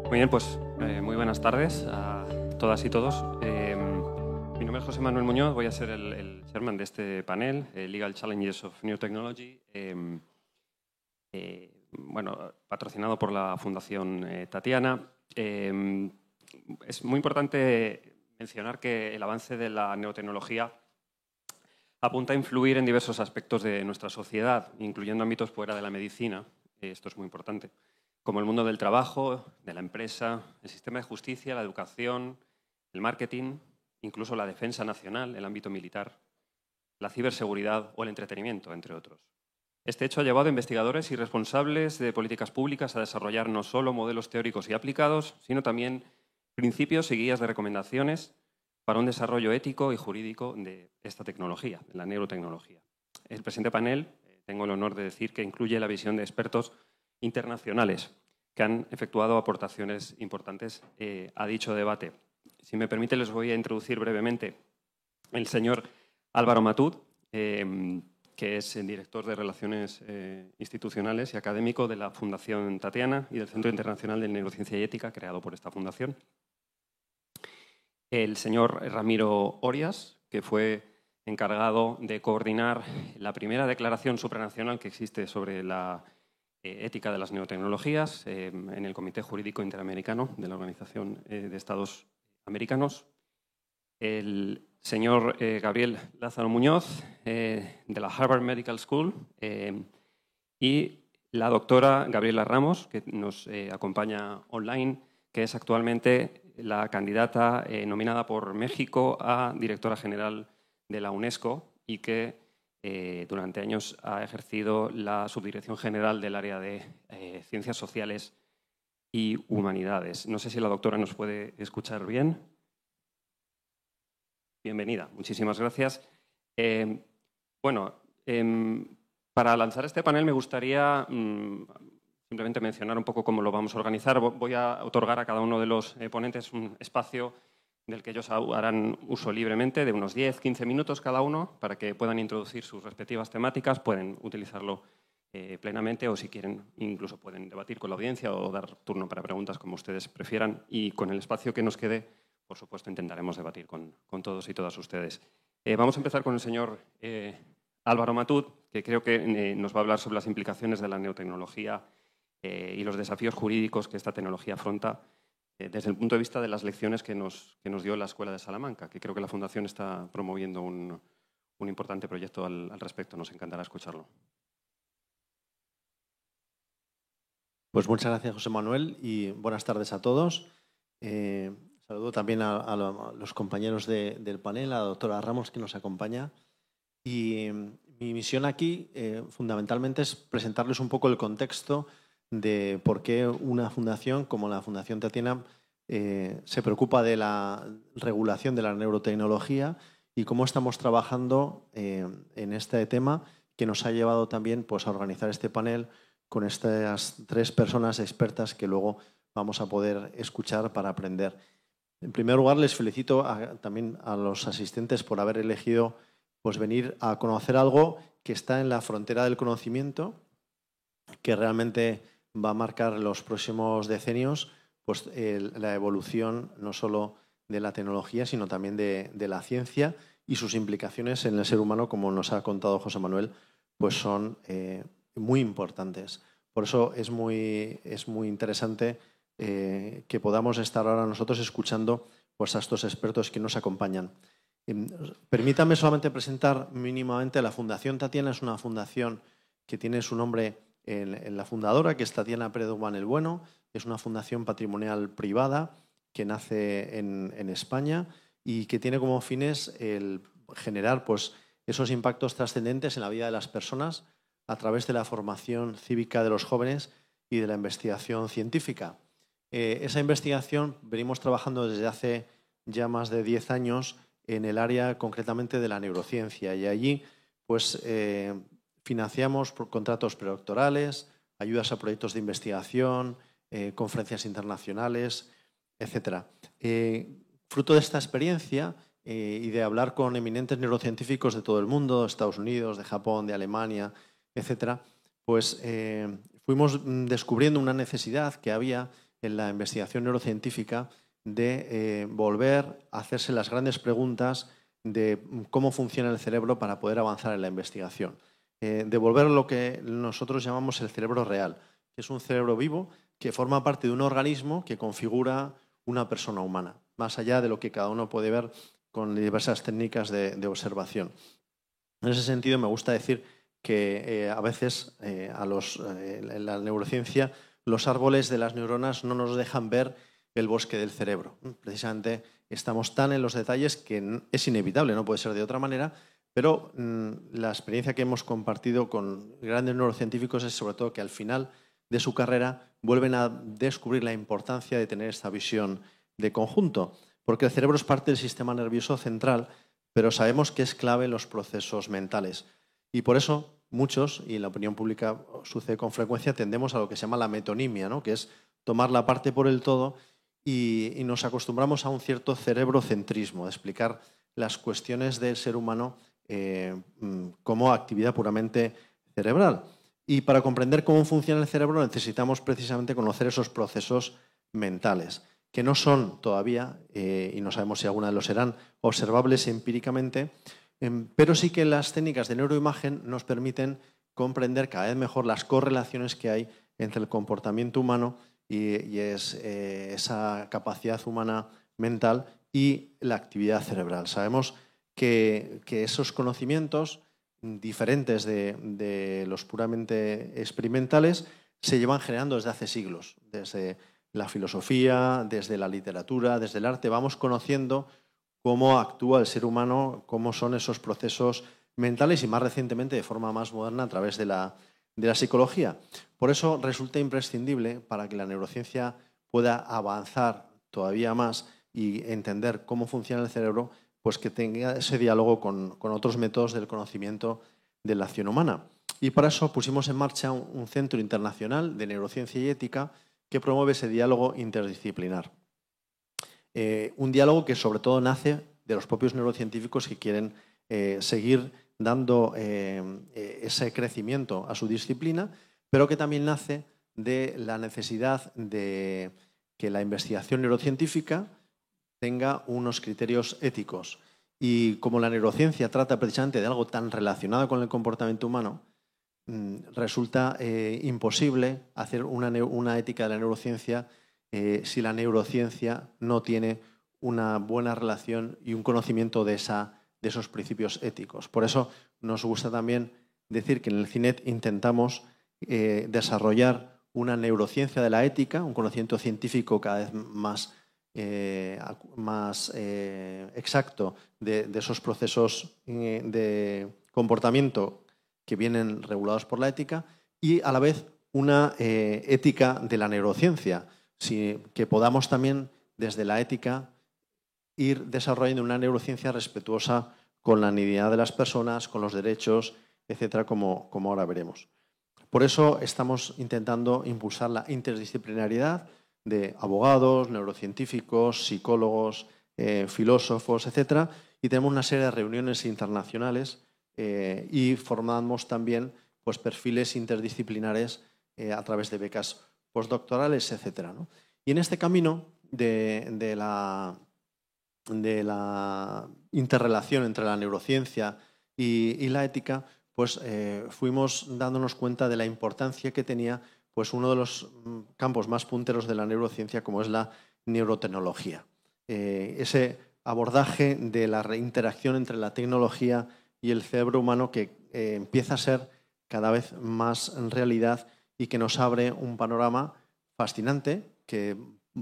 Muy bien, pues muy buenas tardes a todas y todos. Mi nombre es José Manuel Muñoz, voy a ser el chairman de este panel, Legal Challenges of New Technology, patrocinado por la Fundación Tatiana. Es muy importante mencionar que el avance de la neurotecnología apunta a influir en diversos aspectos de nuestra sociedad, incluyendo ámbitos fuera de la medicina. Esto es muy importante, como el mundo del trabajo, de la empresa, el sistema de justicia, la educación, el marketing, incluso la defensa nacional, el ámbito militar, la ciberseguridad o el entretenimiento, entre otros. Este hecho ha llevado a investigadores y responsables de políticas públicas a desarrollar no solo modelos teóricos y aplicados, sino también principios y guías de recomendaciones para un desarrollo ético y jurídico de esta tecnología, de la neurotecnología. El presente panel, tengo el honor de decir que incluye la visión de expertos internacionales que han efectuado aportaciones importantes a dicho debate. Si me permite, les voy a introducir brevemente el señor Álvaro Matut, que es el director de Relaciones Institucionales y Académico de la Fundación Tatiana y del Centro Internacional de Neurociencia y Ética, creado por esta fundación. El señor Ramiro Orias, que fue encargado de coordinar la primera declaración supranacional que existe sobre la ética de las neurotecnologías en el Comité Jurídico Interamericano de la Organización de Estados Americanos. El señor Gabriel Lázaro Muñoz, de la Harvard Medical School, y la doctora Gabriela Ramos, que nos acompaña online, que es actualmente la candidata nominada por México a directora general de la UNESCO y que durante años ha ejercido la subdirección general del área de Ciencias Sociales y Humanidades. No sé si la doctora nos puede escuchar bien. Bienvenida, muchísimas gracias. Para lanzar este panel me gustaría simplemente mencionar un poco cómo lo vamos a organizar. Voy a otorgar a cada uno de los ponentes un espacio del que ellos harán uso libremente, de unos 10-15 minutos cada uno, para que puedan introducir sus respectivas temáticas. Pueden utilizarlo plenamente o, si quieren, incluso pueden debatir con la audiencia o dar turno para preguntas, como ustedes prefieran. Y con el espacio que nos quede, por supuesto, intentaremos debatir con todos y todas ustedes. Vamos a empezar con el señor Álvaro Matut, que creo que nos va a hablar sobre las implicaciones de la neurotecnología y los desafíos jurídicos que esta tecnología afronta desde el punto de vista de las lecciones que nos dio la Escuela de Salamanca, que creo que la Fundación está promoviendo un importante proyecto al respecto. Nos encantará escucharlo. Pues muchas gracias, José Manuel, y buenas tardes a todos. Saludo también a los compañeros del panel, a la doctora Ramos, que nos acompaña. Y mi misión aquí, fundamentalmente, es presentarles un poco el contexto de por qué una fundación como la Fundación Tatiana se preocupa de la regulación de la neurotecnología y cómo estamos trabajando en este tema, que nos ha llevado también, pues, a organizar este panel con estas 3 personas expertas que luego vamos a poder escuchar para aprender. En primer lugar, les felicito también a los asistentes por haber elegido, pues, venir a conocer algo que está en la frontera del conocimiento, que realmente va a marcar los próximos decenios, pues, la evolución no solo de la tecnología, sino también de la ciencia, y sus implicaciones en el ser humano, como nos ha contado José Manuel, pues son muy importantes. Por eso es muy interesante que podamos estar ahora nosotros escuchando, pues, a estos expertos que nos acompañan. Permítame solamente presentar mínimamente. La Fundación Tatiana es una fundación que tiene su nombre en la fundadora, que es Tatiana Pérez Duban el Bueno. Es una fundación patrimonial privada que nace en España y que tiene como fines el generar, pues, esos impactos trascendentes en la vida de las personas a través de la formación cívica de los jóvenes y de la investigación científica. Esa investigación venimos trabajando desde hace ya más de 10 años en el área concretamente de la neurociencia, y allí, pues, financiamos contratos predoctorales, ayudas a proyectos de investigación, conferencias internacionales, etc. Fruto de esta experiencia y de hablar con eminentes neurocientíficos de todo el mundo, de Estados Unidos, de Japón, de Alemania, etc., pues fuimos descubriendo una necesidad que había en la investigación neurocientífica de volver a hacerse las grandes preguntas de cómo funciona el cerebro para poder avanzar en la investigación. Devolver lo que nosotros llamamos el cerebro real, que es un cerebro vivo que forma parte de un organismo que configura una persona humana, más allá de lo que cada uno puede ver con diversas técnicas de observación. En ese sentido, me gusta decir que a veces en la neurociencia los árboles de las neuronas no nos dejan ver el bosque del cerebro. Precisamente estamos tan en los detalles que es inevitable, no puede ser de otra manera, pero la experiencia que hemos compartido con grandes neurocientíficos es sobre todo que al final de su carrera vuelven a descubrir la importancia de tener esta visión de conjunto, porque el cerebro es parte del sistema nervioso central, pero sabemos que es clave en los procesos mentales. Y por eso muchos, y en la opinión pública sucede con frecuencia, tendemos a lo que se llama la metonimia, ¿no? Que es tomar la parte por el todo y nos acostumbramos a un cierto cerebrocentrismo, de explicar las cuestiones del ser humano como actividad puramente cerebral. Y para comprender cómo funciona el cerebro necesitamos precisamente conocer esos procesos mentales, que no son todavía, y no sabemos si alguna de los serán, observables empíricamente, pero sí que las técnicas de neuroimagen nos permiten comprender cada vez mejor las correlaciones que hay entre el comportamiento humano y esa capacidad humana mental y la actividad cerebral. Sabemos que esos conocimientos diferentes de los puramente experimentales se llevan generando desde hace siglos, desde la filosofía, desde la literatura, desde el arte. Vamos conociendo cómo actúa el ser humano, cómo son esos procesos mentales y más recientemente de forma más moderna a través de la psicología. Por eso resulta imprescindible para que la neurociencia pueda avanzar todavía más y entender cómo funciona el cerebro, pues que tenga ese diálogo con otros métodos del conocimiento de la acción humana. Y para eso pusimos en marcha un centro internacional de neurociencia y ética que promueve ese diálogo interdisciplinar. Un diálogo que sobre todo nace de los propios neurocientíficos que quieren seguir dando ese crecimiento a su disciplina, pero que también nace de la necesidad de que la investigación neurocientífica tenga unos criterios éticos. Y como la neurociencia trata precisamente de algo tan relacionado con el comportamiento humano, resulta imposible hacer una ética de la neurociencia si la neurociencia no tiene una buena relación y un conocimiento de esos principios éticos. Por eso nos gusta también decir que en el CINET intentamos desarrollar una neurociencia de la ética, un conocimiento científico cada vez más exacto de esos procesos de comportamiento que vienen regulados por la ética y a la vez una ética de la neurociencia, que podamos también desde la ética ir desarrollando una neurociencia respetuosa con la dignidad de las personas, con los derechos, etcétera, como ahora veremos. Por eso estamos intentando impulsar la interdisciplinariedad de abogados, neurocientíficos, psicólogos, filósofos, etcétera, y tenemos una serie de reuniones internacionales y formamos también pues, perfiles interdisciplinares a través de becas postdoctorales, etcétera, ¿no? Y en este camino de la interrelación entre la neurociencia y la ética, pues fuimos dándonos cuenta de la importancia que tenía pues, uno de los campos más punteros de la neurociencia, como es la neurotecnología. Ese abordaje de la interacción entre la tecnología y el cerebro humano que empieza a ser cada vez más realidad y que nos abre un panorama fascinante que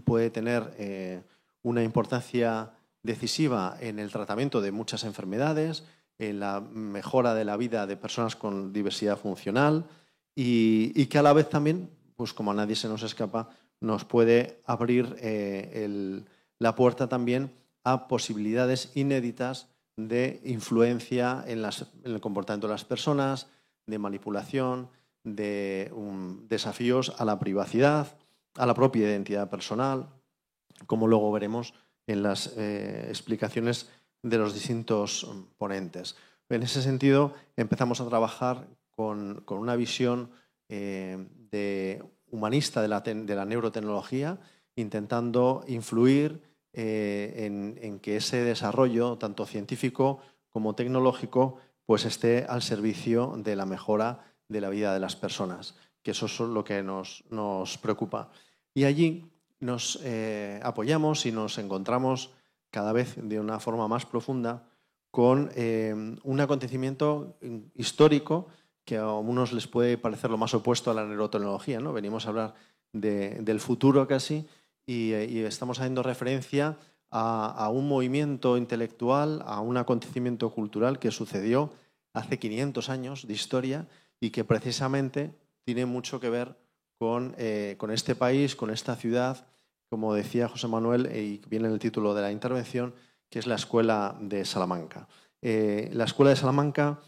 puede tener una importancia decisiva en el tratamiento de muchas enfermedades, en la mejora de la vida de personas con diversidad funcional y que a la vez también, pues como a nadie se nos escapa, nos puede abrir la puerta también a posibilidades inéditas de influencia en el comportamiento de las personas, de manipulación, de desafíos a la privacidad, a la propia identidad personal, como luego veremos en las explicaciones de los distintos ponentes. En ese sentido, empezamos a trabajar con una visión humanista de la neurotecnología intentando influir en que ese desarrollo, tanto científico como tecnológico, pues esté al servicio de la mejora de la vida de las personas, que eso es lo que nos preocupa. Y allí nos apoyamos y nos encontramos cada vez de una forma más profunda con un acontecimiento histórico que a unos les puede parecer lo más opuesto a la neurotecnología, ¿no? Venimos a hablar del futuro casi y estamos haciendo referencia a un movimiento intelectual, a un acontecimiento cultural que sucedió hace 500 años de historia y que precisamente tiene mucho que ver con este país, con esta ciudad, como decía José Manuel, y viene en el título de la intervención, que es la Escuela de Salamanca. La Escuela de Salamanca,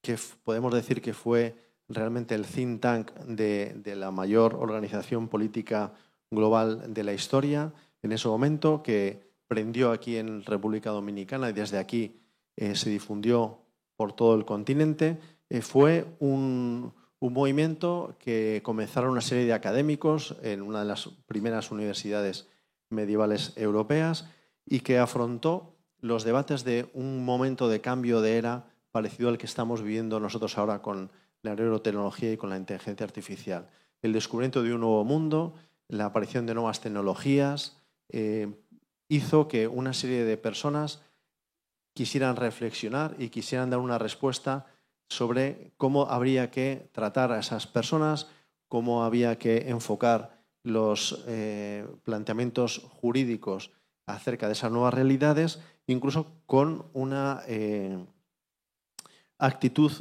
que podemos decir que fue realmente el think tank de la mayor organización política global de la historia en ese momento, que prendió aquí en República Dominicana y desde aquí se difundió por todo el continente, fue un movimiento que comenzaron una serie de académicos en una de las primeras universidades medievales europeas y que afrontó los debates de un momento de cambio de era parecido al que estamos viviendo nosotros ahora con la neurotecnología y con la inteligencia artificial. El descubrimiento de un nuevo mundo, la aparición de nuevas tecnologías, hizo que una serie de personas quisieran reflexionar y quisieran dar una respuesta sobre cómo habría que tratar a esas personas, cómo había que enfocar los planteamientos jurídicos acerca de esas nuevas realidades, incluso con una actitud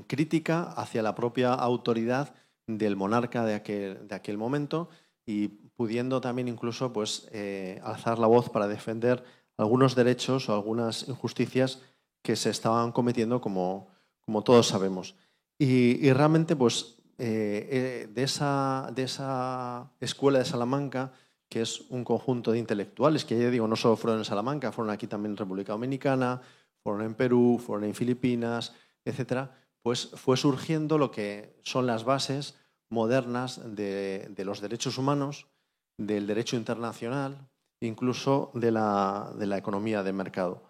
crítica hacia la propia autoridad del monarca de aquel momento y pudiendo también incluso pues, alzar la voz para defender algunos derechos o algunas injusticias que se estaban cometiendo, como todos sabemos. Y realmente pues, de esa escuela de Salamanca, que es un conjunto de intelectuales, que ya digo, no solo fueron en Salamanca, fueron aquí también en República Dominicana, fueron en Perú, fueron en Filipinas, etcétera, pues fue surgiendo lo que son las bases modernas de los derechos humanos, del derecho internacional, incluso de la economía de mercado.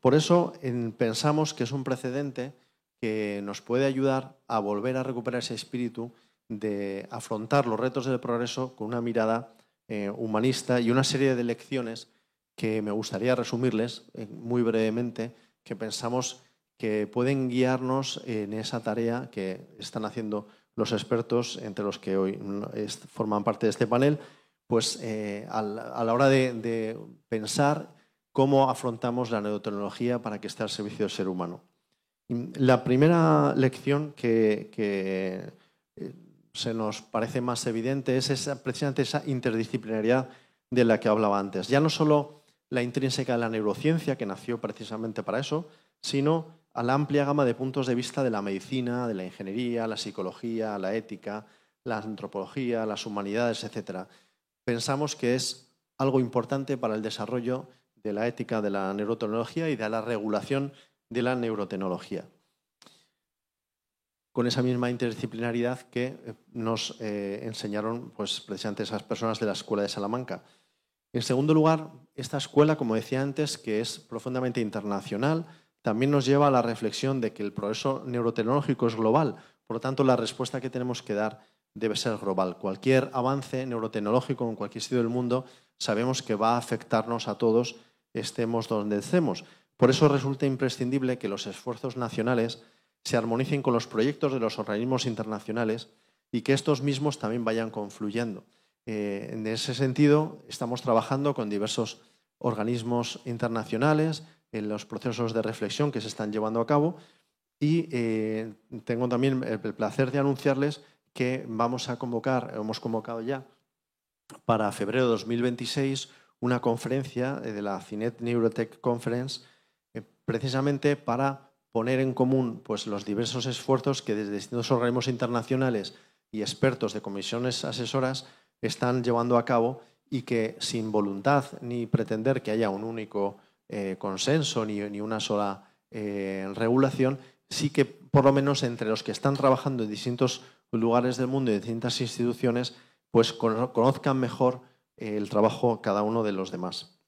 Por eso pensamos que es un precedente que nos puede ayudar a volver a recuperar ese espíritu de afrontar los retos del progreso con una mirada humanista y una serie de lecciones que me gustaría resumirles muy brevemente, que pensamos que pueden guiarnos en esa tarea que están haciendo los expertos, entre los que hoy forman parte de este panel, pues a la hora de pensar cómo afrontamos la neurotecnología para que esté al servicio del ser humano. La primera lección que se nos parece más evidente es precisamente esa interdisciplinariedad de la que hablaba antes. Ya no solo la intrínseca de la neurociencia, que nació precisamente para eso, sino a la amplia gama de puntos de vista de la medicina, de la ingeniería, la psicología, la ética, la antropología, las humanidades, etc. Pensamos que es algo importante para el desarrollo de la ética de la neurotecnología y de la regulación de la neurotecnología, con esa misma interdisciplinaridad que nos enseñaron pues, precisamente esas personas de la Escuela de Salamanca. En segundo lugar, esta escuela, como decía antes, que es profundamente internacional, también nos lleva a la reflexión de que el progreso neurotecnológico es global. Por lo tanto, la respuesta que tenemos que dar debe ser global. Cualquier avance neurotecnológico en cualquier sitio del mundo sabemos que va a afectarnos a todos, estemos donde estemos. Por eso resulta imprescindible que los esfuerzos nacionales se armonicen con los proyectos de los organismos internacionales y que estos mismos también vayan confluyendo. En ese sentido, estamos trabajando con diversos organismos internacionales en los procesos de reflexión que se están llevando a cabo y tengo también el placer de anunciarles que hemos convocado ya para febrero de 2026 una conferencia de la CINET Neurotech Conference precisamente para poner en común pues, los diversos esfuerzos que desde distintos organismos internacionales y expertos de comisiones asesoras están llevando a cabo y que sin voluntad ni pretender que haya un único consenso ni una sola regulación, sí que por lo menos entre los que están trabajando en distintos lugares del mundo y en distintas instituciones, pues conozcan mejor el trabajo cada uno de los demás.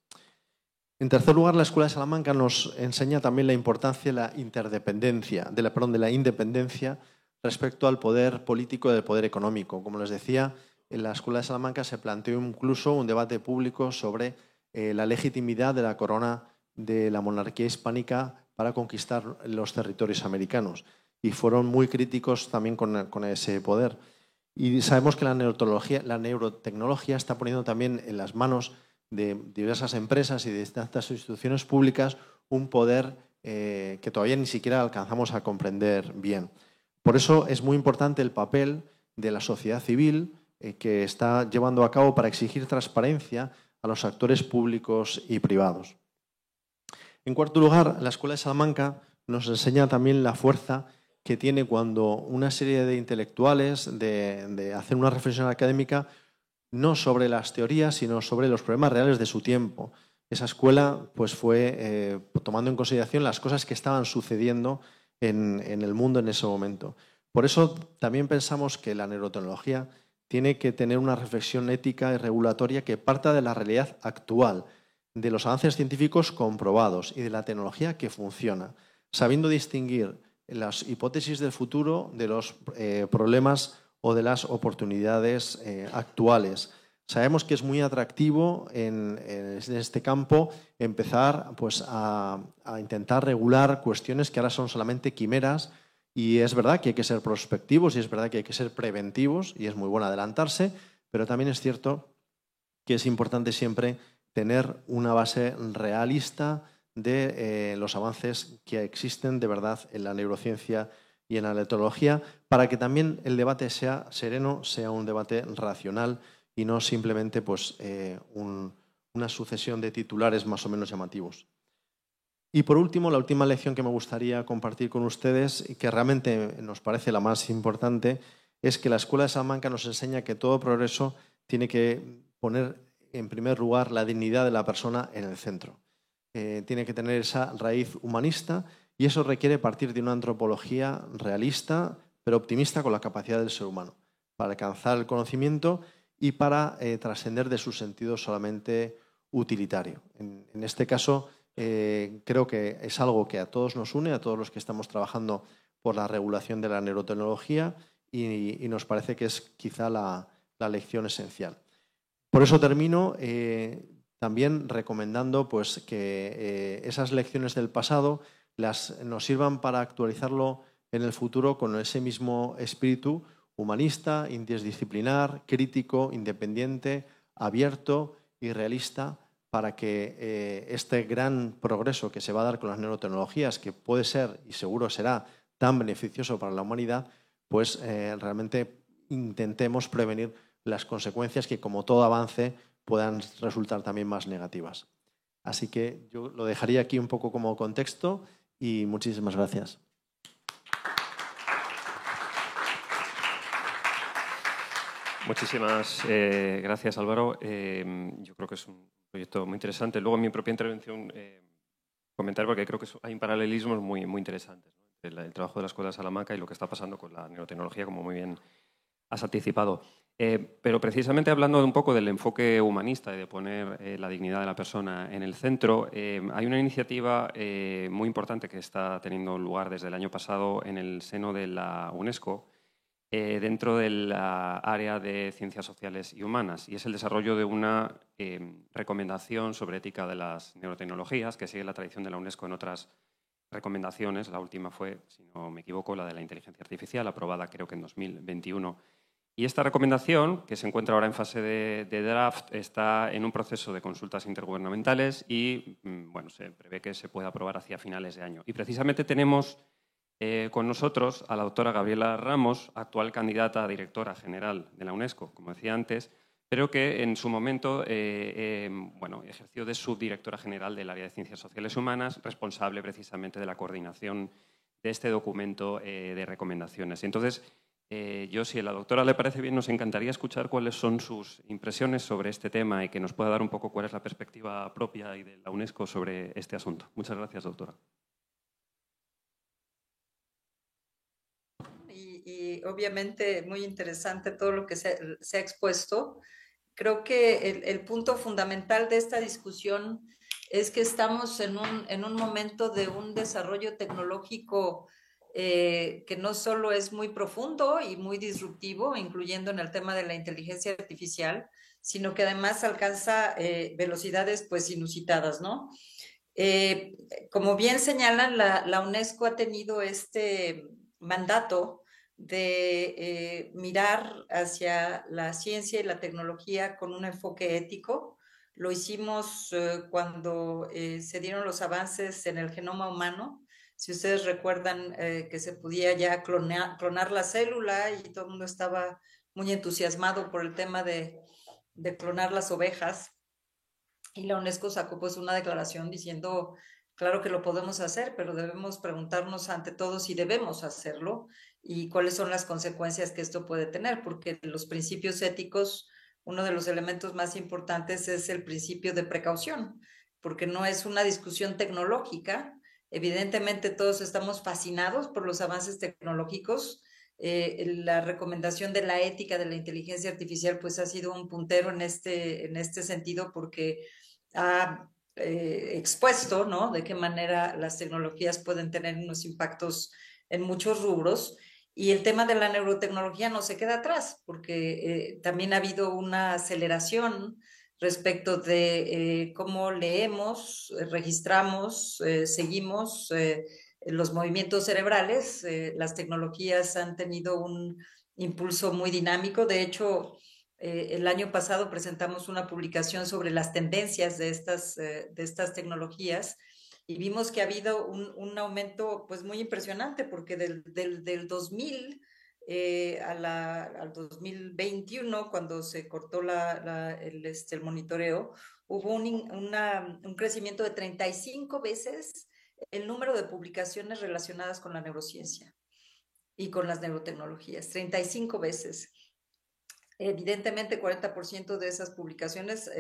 En tercer lugar, la Escuela de Salamanca nos enseña también la importancia de la independencia respecto al poder político y del poder económico. Como les decía, en la Escuela de Salamanca se planteó incluso un debate público sobre la legitimidad de la corona de la monarquía hispánica para conquistar los territorios americanos. Y fueron muy críticos también con ese poder. Y sabemos que la neurotecnología está poniendo también en las manos de diversas empresas y de estas instituciones públicas un poder que todavía ni siquiera alcanzamos a comprender bien. Por eso es muy importante el papel de la sociedad civil que está llevando a cabo para exigir transparencia a los actores públicos y privados. En cuarto lugar, la Escuela de Salamanca nos enseña también la fuerza que tiene cuando una serie de intelectuales de hacer una reflexión académica no sobre las teorías, sino sobre los problemas reales de su tiempo. Esa escuela pues, fue tomando en consideración las cosas que estaban sucediendo en el mundo en ese momento. Por eso también pensamos que la neurotecnología tiene que tener una reflexión ética y regulatoria que parta de la realidad actual, de los avances científicos comprobados y de la tecnología que funciona, sabiendo distinguir las hipótesis del futuro de los problemas o de las oportunidades actuales. Sabemos que es muy atractivo en este campo empezar pues, a intentar regular cuestiones que ahora son solamente quimeras, y es verdad que hay que ser prospectivos y es verdad que hay que ser preventivos y es muy bueno adelantarse, pero también es cierto que es importante siempre tener una base realista de los avances que existen de verdad en la neurociencia y en la neurotecnología, para que también el debate sea sereno, sea un debate racional y no simplemente pues, una sucesión de titulares más o menos llamativos. Y por último, la última lección que me gustaría compartir con ustedes, y que realmente nos parece la más importante, es que la Escuela de Salamanca nos enseña que todo progreso tiene que poner en primer lugar la dignidad de la persona en el centro. Tiene que tener esa raíz humanista y eso requiere partir de una antropología realista, pero optimista con la capacidad del ser humano, para alcanzar el conocimiento y para trascender de su sentido solamente utilitario. En este caso, creo que es algo que a todos nos une, a todos los que estamos trabajando por la regulación de la neurotecnología y nos parece que es quizá la lección esencial. Por eso termino también recomendando pues, que esas lecciones del pasado nos sirvan para actualizarlo en el futuro con ese mismo espíritu humanista, interdisciplinar, crítico, independiente, abierto y realista, para que este gran progreso que se va a dar con las neurotecnologías, que puede ser y seguro será tan beneficioso para la humanidad, pues realmente intentemos prevenir las consecuencias que, como todo avance, puedan resultar también más negativas. Así que yo lo dejaría aquí un poco como contexto y muchísimas gracias. Muchísimas gracias, Álvaro. Yo creo que es un proyecto muy interesante. Luego, en mi propia intervención, comentar, porque creo que hay paralelismos muy interesantes, ¿no?, entre el trabajo de la Escuela de Salamanca y lo que está pasando con la neurotecnología, como muy bien has anticipado. Pero precisamente hablando un poco del enfoque humanista y de poner la dignidad de la persona en el centro, hay una iniciativa muy importante que está teniendo lugar desde el año pasado en el seno de la UNESCO, dentro del área de ciencias sociales y humanas, y es el desarrollo de una recomendación sobre ética de las neurotecnologías que sigue la tradición de la UNESCO en otras recomendaciones. La última fue, si no me equivoco, la de la inteligencia artificial, aprobada creo que en 2021. Y esta recomendación, que se encuentra ahora en fase de draft, está en un proceso de consultas intergubernamentales y bueno, se prevé que se pueda aprobar hacia finales de año. Y precisamente tenemos con nosotros a la doctora Gabriela Ramos, actual candidata a directora general de la UNESCO, como decía antes, pero que en su momento bueno, ejerció de subdirectora general del área de Ciencias Sociales y Humanas, responsable precisamente de la coordinación de este documento de recomendaciones. Y entonces, yo, si a la doctora le parece bien, nos encantaría escuchar cuáles son sus impresiones sobre este tema y que nos pueda dar un poco cuál es la perspectiva propia y de la UNESCO sobre este asunto. Muchas gracias, doctora. Y obviamente muy interesante todo lo que se ha expuesto. Creo que el punto fundamental de esta discusión es que estamos en un momento de un desarrollo tecnológico que no solo es muy profundo y muy disruptivo, incluyendo en el tema de la inteligencia artificial, sino que además alcanza velocidades pues inusitadas, ¿no? Como bien señalan, la UNESCO ha tenido este mandato de mirar hacia la ciencia y la tecnología con un enfoque ético. Lo hicimos cuando se dieron los avances en el genoma humano. Si ustedes recuerdan que se podía ya clonar la célula y todo el mundo estaba muy entusiasmado por el tema de clonar las ovejas. Y la UNESCO sacó pues una declaración diciendo, claro que lo podemos hacer, pero debemos preguntarnos ante todo si debemos hacerlo y cuáles son las consecuencias que esto puede tener, porque los principios éticos, uno de los elementos más importantes es el principio de precaución, porque no es una discusión tecnológica. Evidentemente todos estamos fascinados por los avances tecnológicos. La recomendación de la ética de la inteligencia artificial pues ha sido un puntero en este sentido porque ha expuesto, ¿no? De qué manera las tecnologías pueden tener unos impactos en muchos rubros. Y el tema de la neurotecnología no se queda atrás, porque también ha habido una aceleración respecto de cómo leemos, registramos, seguimos los movimientos cerebrales. Las tecnologías han tenido un impulso muy dinámico. De hecho, el año pasado presentamos una publicación sobre las tendencias de estas tecnologías y vimos que ha habido un aumento pues muy impresionante porque del 2000 al 2021, cuando se cortó el monitoreo, hubo un crecimiento de 35 veces el número de publicaciones relacionadas con la neurociencia y con las neurotecnologías, 35 veces. Evidentemente, 40% de esas publicaciones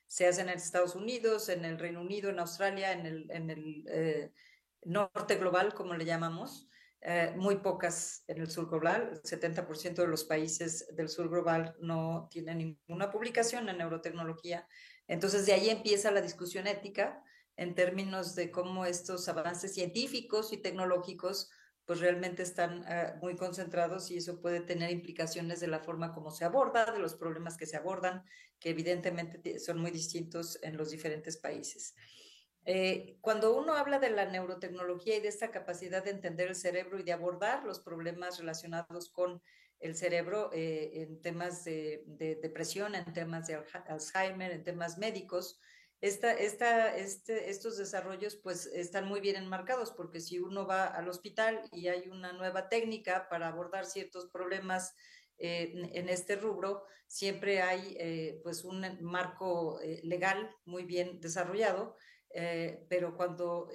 se hacen en Estados Unidos, en el Reino Unido, en Australia, en el norte global, como le llamamos, muy pocas en el sur global. El 70% de los países del sur global no tienen ninguna publicación en neurotecnología. Entonces, de ahí empieza la discusión ética en términos de cómo estos avances científicos y tecnológicos pues realmente están muy concentrados y eso puede tener implicaciones de la forma como se aborda, de los problemas que se abordan, que evidentemente son muy distintos en los diferentes países. Cuando uno habla de la neurotecnología y de esta capacidad de entender el cerebro y de abordar los problemas relacionados con el cerebro en temas de depresión, en temas de Alzheimer, en temas médicos, estos desarrollos pues están muy bien enmarcados porque si uno va al hospital y hay una nueva técnica para abordar ciertos problemas en este rubro, siempre hay pues un marco legal muy bien desarrollado, pero cuando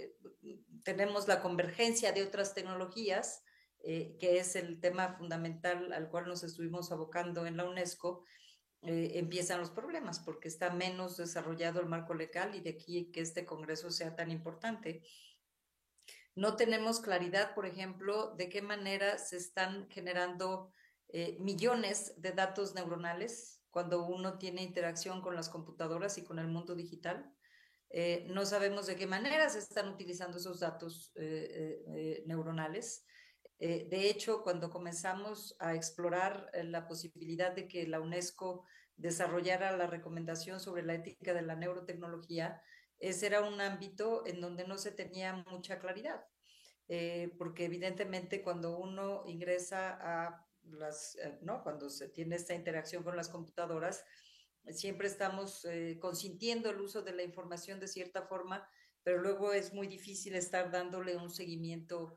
tenemos la convergencia de otras tecnologías, que es el tema fundamental al cual nos estuvimos abocando en la UNESCO, empiezan los problemas porque está menos desarrollado el marco legal y de aquí que este Congreso sea tan importante. No tenemos claridad, por ejemplo, de qué manera se están generando millones de datos neuronales cuando uno tiene interacción con las computadoras y con el mundo digital. No sabemos de qué manera se están utilizando esos datos neuronales. De hecho, cuando comenzamos a explorar la posibilidad de que la UNESCO desarrollara la recomendación sobre la ética de la neurotecnología, ese era un ámbito en donde no se tenía mucha claridad, porque evidentemente cuando uno ingresa a ¿no? Cuando se tiene esta interacción con las computadoras, siempre estamos consintiendo el uso de la información de cierta forma, pero luego es muy difícil estar dándole un seguimiento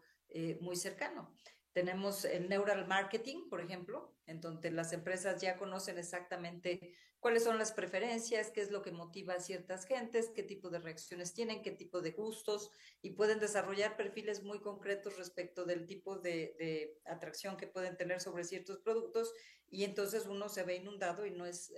muy cercano. Tenemos el neural marketing, por ejemplo, en donde las empresas ya conocen exactamente cuáles son las preferencias, qué es lo que motiva a ciertas gentes, qué tipo de reacciones tienen, qué tipo de gustos, y pueden desarrollar perfiles muy concretos respecto del tipo de atracción que pueden tener sobre ciertos productos, y entonces uno se ve inundado y no es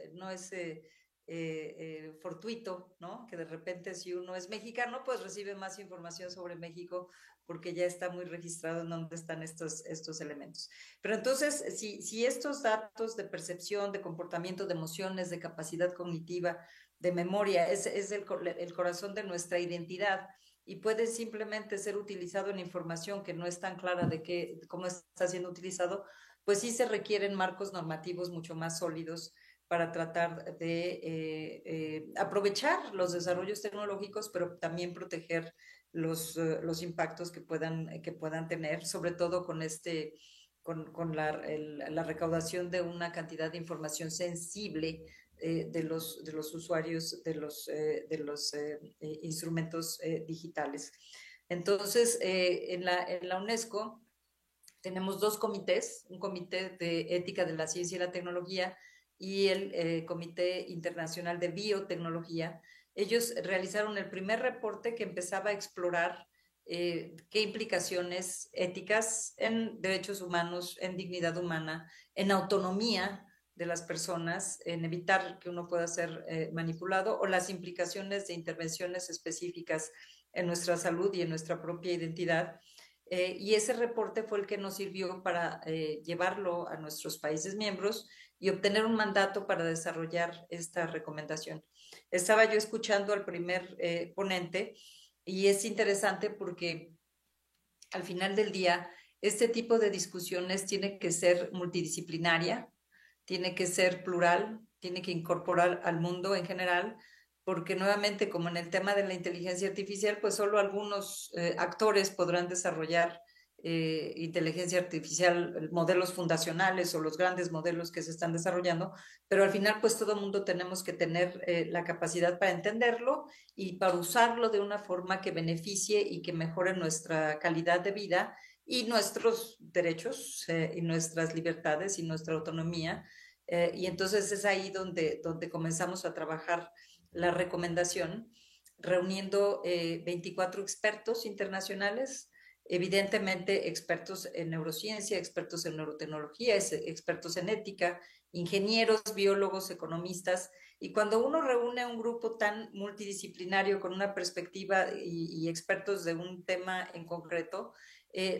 fortuito, ¿no? Que de repente si uno es mexicano, pues recibe más información sobre México porque ya está muy registrado en dónde están estos elementos. Pero entonces, si estos datos de percepción, de comportamiento, de emociones, de capacidad cognitiva, de memoria, es el corazón de nuestra identidad y puede simplemente ser utilizado en información que no es tan clara de cómo está siendo utilizado, pues sí se requieren marcos normativos mucho más sólidos para tratar de aprovechar los desarrollos tecnológicos, pero también proteger los impactos que puedan tener, sobre todo con la recaudación de una cantidad de información sensible de los usuarios de los instrumentos digitales. Entonces, en la UNESCO tenemos dos comités, un comité de ética de la ciencia y la tecnología y el Comité Internacional de Biotecnología. Ellos realizaron el primer reporte que empezaba a explorar qué implicaciones éticas en derechos humanos, en dignidad humana, en autonomía de las personas, en evitar que uno pueda ser manipulado, o las implicaciones de intervenciones específicas en nuestra salud y en nuestra propia identidad. Y ese reporte fue el que nos sirvió para llevarlo a nuestros países miembros y obtener un mandato para desarrollar esta recomendación. Estaba yo escuchando al primer ponente y es interesante porque al final del día este tipo de discusiones tiene que ser multidisciplinaria, tiene que ser plural, tiene que incorporar al mundo en general, porque nuevamente, como en el tema de la inteligencia artificial, pues solo algunos actores podrán desarrollar inteligencia artificial, modelos fundacionales o los grandes modelos que se están desarrollando, pero al final pues todo el mundo tenemos que tener la capacidad para entenderlo y para usarlo de una forma que beneficie y que mejore nuestra calidad de vida y nuestros derechos y nuestras libertades y nuestra autonomía. Y entonces es ahí donde comenzamos a trabajar la recomendación, reuniendo 24 expertos internacionales, evidentemente expertos en neurociencia, expertos en neurotecnología, expertos en ética, ingenieros, biólogos, economistas. Y cuando uno reúne un grupo tan multidisciplinario con una perspectiva y expertos de un tema en concreto,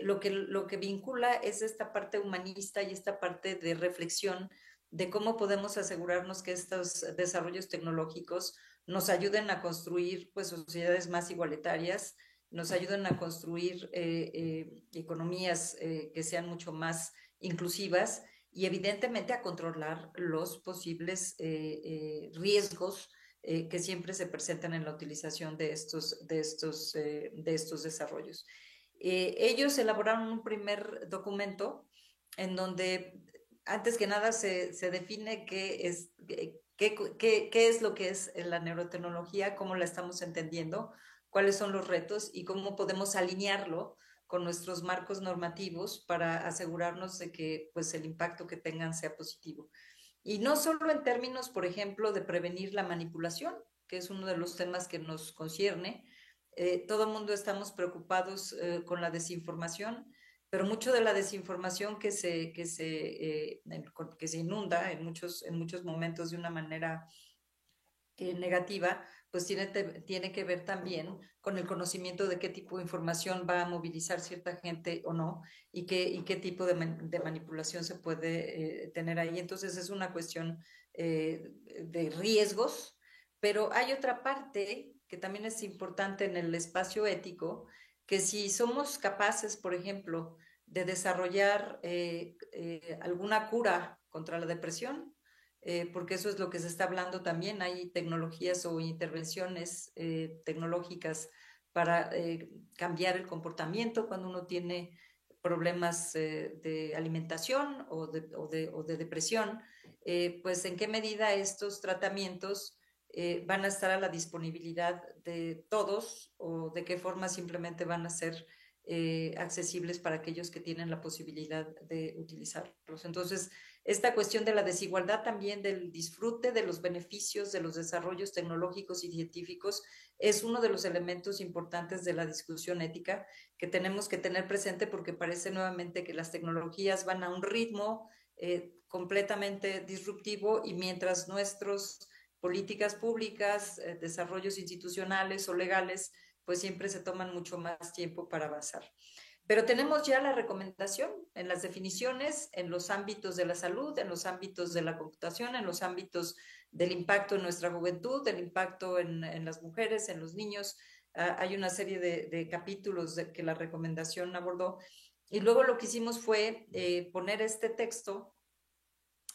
lo que vincula es esta parte humanista y esta parte de reflexión de cómo podemos asegurarnos que estos desarrollos tecnológicos nos ayuden a construir pues, sociedades más igualitarias, nos ayuden a construir economías que sean mucho más inclusivas y evidentemente a controlar los posibles riesgos que siempre se presentan en la utilización de estos desarrollos. Ellos elaboraron un primer documento en donde antes que nada se define qué es lo que es la neurotecnología, cómo la estamos entendiendo, cuáles son los retos y cómo podemos alinearlo con nuestros marcos normativos para asegurarnos de que pues, el impacto que tengan sea positivo. Y no solo en términos, por ejemplo, de prevenir la manipulación, que es uno de los temas que nos concierne. Todo el mundo estamos preocupados con la desinformación, pero mucho de la desinformación que se inunda en muchos momentos de una manera negativa, pues tiene que ver también con el conocimiento de qué tipo de información va a movilizar cierta gente o no y qué tipo de manipulación se puede tener ahí. Entonces es una cuestión de riesgos, pero hay otra parte que también es importante en el espacio ético, que si somos capaces, por ejemplo, de desarrollar alguna cura contra la depresión, porque eso es lo que se está hablando también. Hay tecnologías o intervenciones tecnológicas para cambiar el comportamiento cuando uno tiene problemas de alimentación o de depresión, pues en qué medida estos tratamientos van a estar a la disponibilidad de todos o de qué forma simplemente van a ser accesibles para aquellos que tienen la posibilidad de utilizarlos. Entonces, esta cuestión de la desigualdad también, del disfrute de los beneficios de los desarrollos tecnológicos y científicos, es uno de los elementos importantes de la discusión ética que tenemos que tener presente porque parece nuevamente que las tecnologías van a un ritmo completamente disruptivo y mientras nuestras políticas públicas, desarrollos institucionales o legales pues siempre se toman mucho más tiempo para avanzar. Pero tenemos ya la recomendación en las definiciones, en los ámbitos de la salud, en los ámbitos de la computación, en los ámbitos del impacto en nuestra juventud, del impacto en las mujeres, en los niños. Hay una serie de capítulos que la recomendación abordó. Y luego lo que hicimos fue poner este texto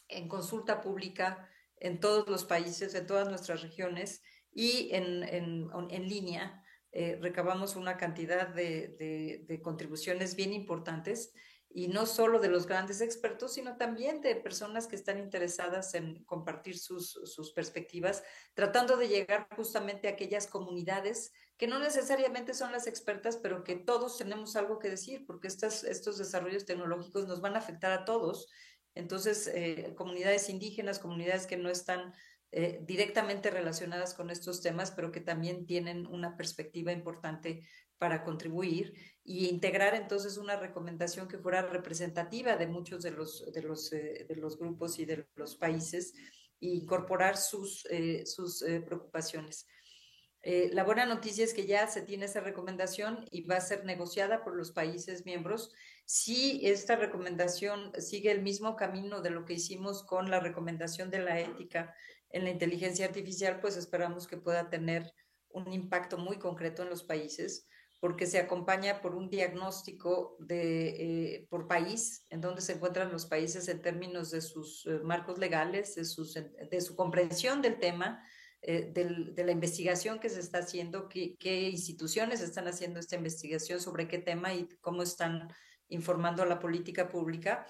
en consulta pública en todos los países, en todas nuestras regiones y en línea. Recabamos una cantidad de contribuciones bien importantes y no solo de los grandes expertos, sino también de personas que están interesadas en compartir sus perspectivas, tratando de llegar justamente a aquellas comunidades que no necesariamente son las expertas, pero que todos tenemos algo que decir, porque estos desarrollos tecnológicos nos van a afectar a todos. Entonces, comunidades indígenas, comunidades que no están directamente relacionadas con estos temas, pero que también tienen una perspectiva importante para contribuir y integrar entonces una recomendación que fuera representativa de muchos de los grupos y de los países e incorporar sus preocupaciones. La buena noticia es que ya se tiene esa recomendación y va a ser negociada por los países miembros. Si esta recomendación sigue el mismo camino de lo que hicimos con la recomendación de la ética en la inteligencia artificial, pues esperamos que pueda tener un impacto muy concreto en los países, porque se acompaña por un diagnóstico por país, en donde se encuentran los países en términos de sus marcos legales, de su comprensión del tema, de la investigación que se está haciendo, qué instituciones están haciendo esta investigación, sobre qué tema y cómo están informando a la política pública.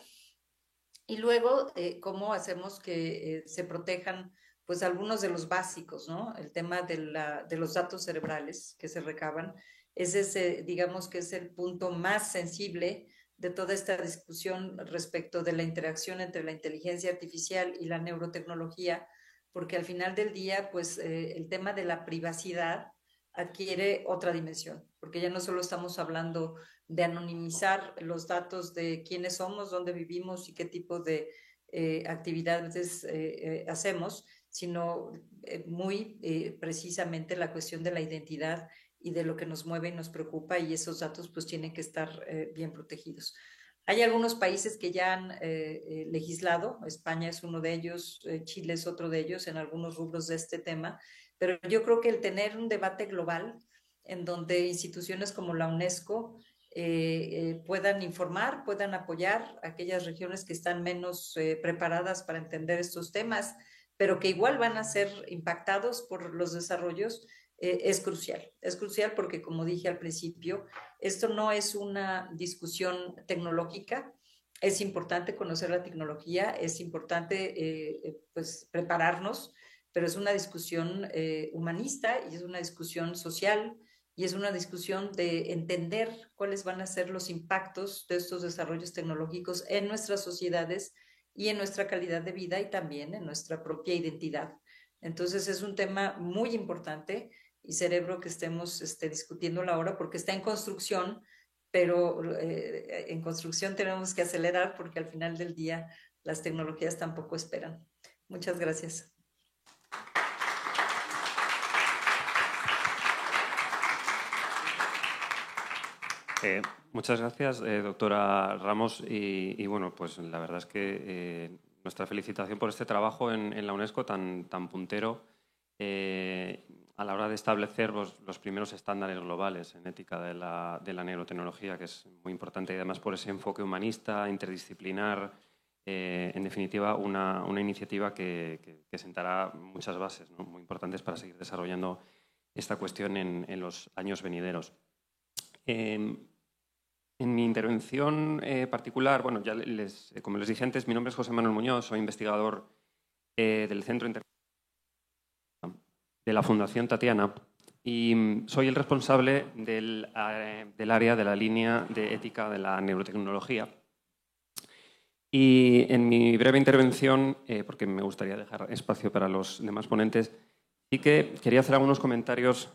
Y luego, cómo hacemos que se protejan pues algunos de los básicos, ¿no? El tema de los datos cerebrales que se recaban. Ese, digamos que es el punto más sensible de toda esta discusión respecto de la interacción entre la inteligencia artificial y la neurotecnología, porque al final del día, pues el tema de la privacidad adquiere otra dimensión, porque ya no solo estamos hablando de anonimizar los datos de quiénes somos, dónde vivimos y qué tipo de actividades hacemos, sino muy precisamente la cuestión de la identidad y de lo que nos mueve y nos preocupa, y esos datos pues tienen que estar bien protegidos. Hay algunos países que ya han legislado, España es uno de ellos, Chile es otro de ellos en algunos rubros de este tema, pero yo creo que el tener un debate global en donde instituciones como la UNESCO puedan informar, puedan apoyar a aquellas regiones que están menos preparadas para entender estos temas, pero que igual van a ser impactados por los desarrollos, es crucial. Es crucial porque, como dije al principio, esto no es una discusión tecnológica. Es importante conocer la tecnología, es importante pues prepararnos, pero es una discusión humanista y es una discusión social y es una discusión de entender cuáles van a ser los impactos de estos desarrollos tecnológicos en nuestras sociedades y en nuestra calidad de vida y también en nuestra propia identidad. Entonces es un tema muy importante y celebro que estemos discutiéndolo ahora porque está en construcción, pero en construcción tenemos que acelerar porque al final del día las tecnologías tampoco esperan. Muchas gracias. Muchas gracias, doctora Ramos. Y bueno, pues la verdad es que nuestra felicitación por este trabajo en la UNESCO tan puntero a la hora de establecer los primeros estándares globales en ética de la neurotecnología, que es muy importante, y además por ese enfoque humanista, interdisciplinar, en definitiva, una iniciativa que sentará muchas bases, ¿no?, muy importantes para seguir desarrollando esta cuestión en los años venideros. En mi intervención particular, bueno, ya como les dije antes, mi nombre es José Manuel Muñoz, soy investigador del Centro de la Fundación Tatiana y soy el responsable del área de la línea de ética de la neurotecnología. Y en mi breve intervención, porque me gustaría dejar espacio para los demás ponentes, sí que quería hacer algunos comentarios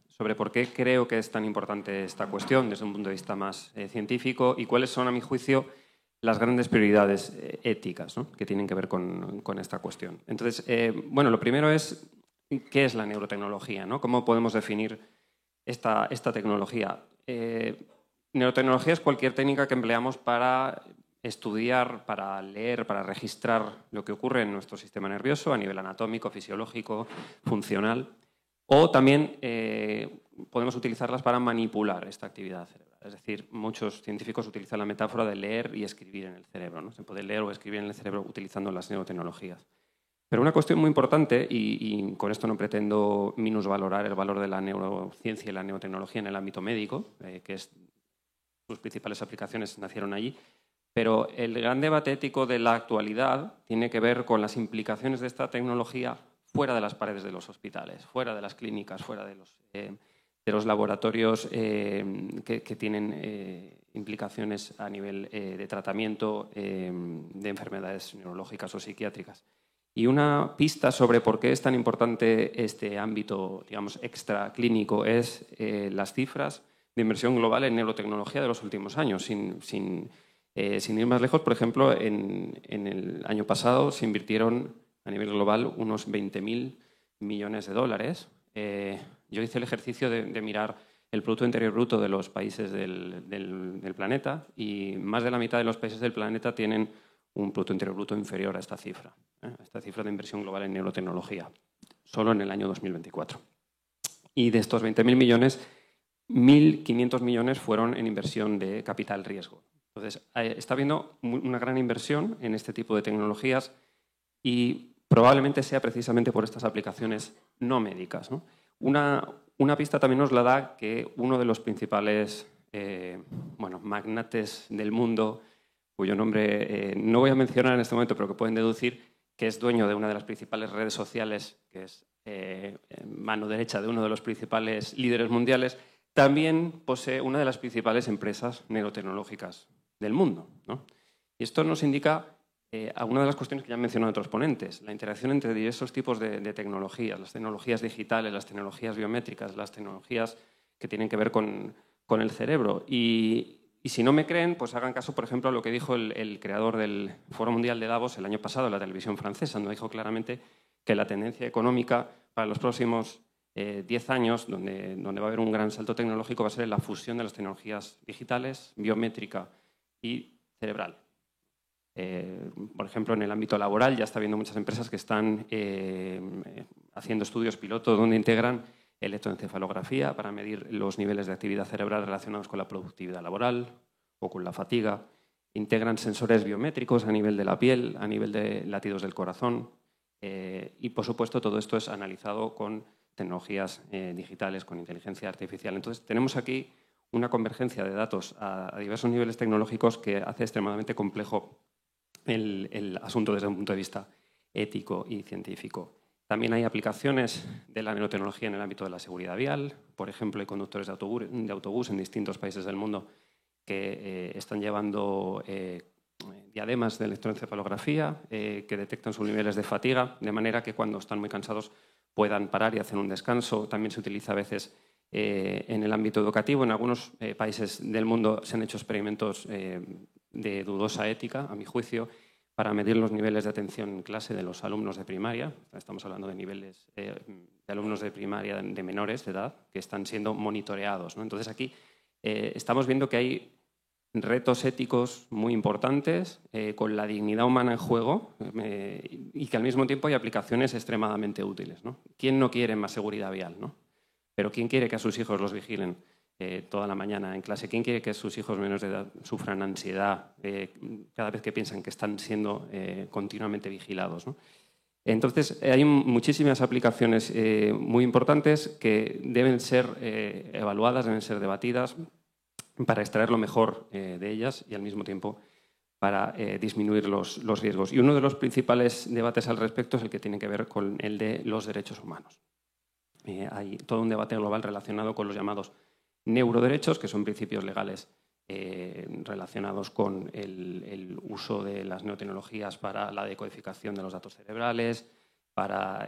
sobre por qué creo que es tan importante esta cuestión desde un punto de vista más científico y cuáles son, a mi juicio, las grandes prioridades éticas, ¿no?, que tienen que ver con esta cuestión. Entonces, bueno, lo primero es ¿qué es la neurotecnología, ¿no? ¿Cómo podemos definir esta tecnología. Neurotecnología es cualquier técnica que empleamos para estudiar, para leer, para registrar lo que ocurre en nuestro sistema nervioso a nivel anatómico, fisiológico, funcional. O también podemos utilizarlas para manipular esta actividad cerebral. Es decir, muchos científicos utilizan la metáfora de leer y escribir en el cerebro, ¿no? Se puede leer o escribir en el cerebro utilizando las neurotecnologías. Pero una cuestión muy importante, y con esto no pretendo minusvalorar el valor de la neurociencia y la neurotecnología en el ámbito médico, que sus principales aplicaciones nacieron allí, pero el gran debate ético de la actualidad tiene que ver con las implicaciones de esta tecnología fuera de las paredes de los hospitales, fuera de las clínicas, fuera de los laboratorios que tienen implicaciones a nivel de tratamiento de enfermedades neurológicas o psiquiátricas. Y una pista sobre por qué es tan importante este ámbito, digamos, extraclínico es las cifras de inversión global en neurotecnología de los últimos años. Sin ir más lejos, por ejemplo, en el año pasado se invirtieron a nivel global unos 20.000 millones de dólares. Yo hice el ejercicio de mirar el Producto Interior Bruto de los países del planeta y más de la mitad de los países del planeta tienen un Producto Interior Bruto inferior a esta cifra de inversión global en neurotecnología, solo en el año 2024. Y de estos 20.000 millones, 1.500 millones fueron en inversión de capital riesgo. Entonces, está habiendo una gran inversión en este tipo de tecnologías y probablemente sea precisamente por estas aplicaciones no médicas, ¿no? Una pista también nos la da que uno de los principales magnates del mundo, cuyo nombre no voy a mencionar en este momento, pero que pueden deducir que es dueño de una de las principales redes sociales, que es mano derecha de uno de los principales líderes mundiales, también posee una de las principales empresas neurotecnológicas del mundo, ¿no? Y esto nos indica algunas de las cuestiones que ya han mencionado otros ponentes, la interacción entre diversos tipos de tecnologías, las tecnologías digitales, las tecnologías biométricas, las tecnologías que tienen que ver con el cerebro. Y si no me creen, pues hagan caso, por ejemplo, a lo que dijo el creador del Foro Mundial de Davos el año pasado en la televisión francesa, donde dijo claramente que la tendencia económica para los próximos 10 años, donde va a haber un gran salto tecnológico, va a ser la fusión de las tecnologías digitales, biométrica y cerebral. Por ejemplo, en el ámbito laboral ya está habiendo muchas empresas que están haciendo estudios piloto donde integran electroencefalografía para medir los niveles de actividad cerebral relacionados con la productividad laboral o con la fatiga. Integran sensores biométricos a nivel de la piel, a nivel de latidos del corazón. Y, por supuesto, todo esto es analizado con tecnologías digitales, con inteligencia artificial. Entonces, tenemos aquí una convergencia de datos a diversos niveles tecnológicos que hace extremadamente complejo el asunto desde un punto de vista ético y científico. También hay aplicaciones de la neurotecnología en el ámbito de la seguridad vial. Por ejemplo, hay conductores de autobús en distintos países del mundo que están llevando diademas de electroencefalografía que detectan sus niveles de fatiga, de manera que cuando están muy cansados puedan parar y hacer un descanso. También se utiliza a veces en el ámbito educativo. En algunos países del mundo se han hecho experimentos de dudosa ética, a mi juicio, para medir los niveles de atención en clase de los alumnos de primaria. Estamos hablando de niveles de alumnos de primaria de menores de edad que están siendo monitoreados, ¿no? Entonces aquí estamos viendo que hay retos éticos muy importantes con la dignidad humana en juego y que al mismo tiempo hay aplicaciones extremadamente útiles, ¿no? ¿Quién no quiere más seguridad vial, ¿no? Pero ¿quién quiere que a sus hijos los vigilen toda la mañana en clase? ¿Quién quiere que sus hijos menores de edad sufran ansiedad cada vez que piensan que están siendo continuamente vigilados, ¿no? Entonces, hay muchísimas aplicaciones muy importantes que deben ser evaluadas, deben ser debatidas para extraer lo mejor de ellas y al mismo tiempo para disminuir los riesgos. Y uno de los principales debates al respecto es el que tiene que ver con el de los derechos humanos. Hay todo un debate global relacionado con los llamados neuroderechos, que son principios legales relacionados con el uso de las neurotecnologías para la decodificación de los datos cerebrales, para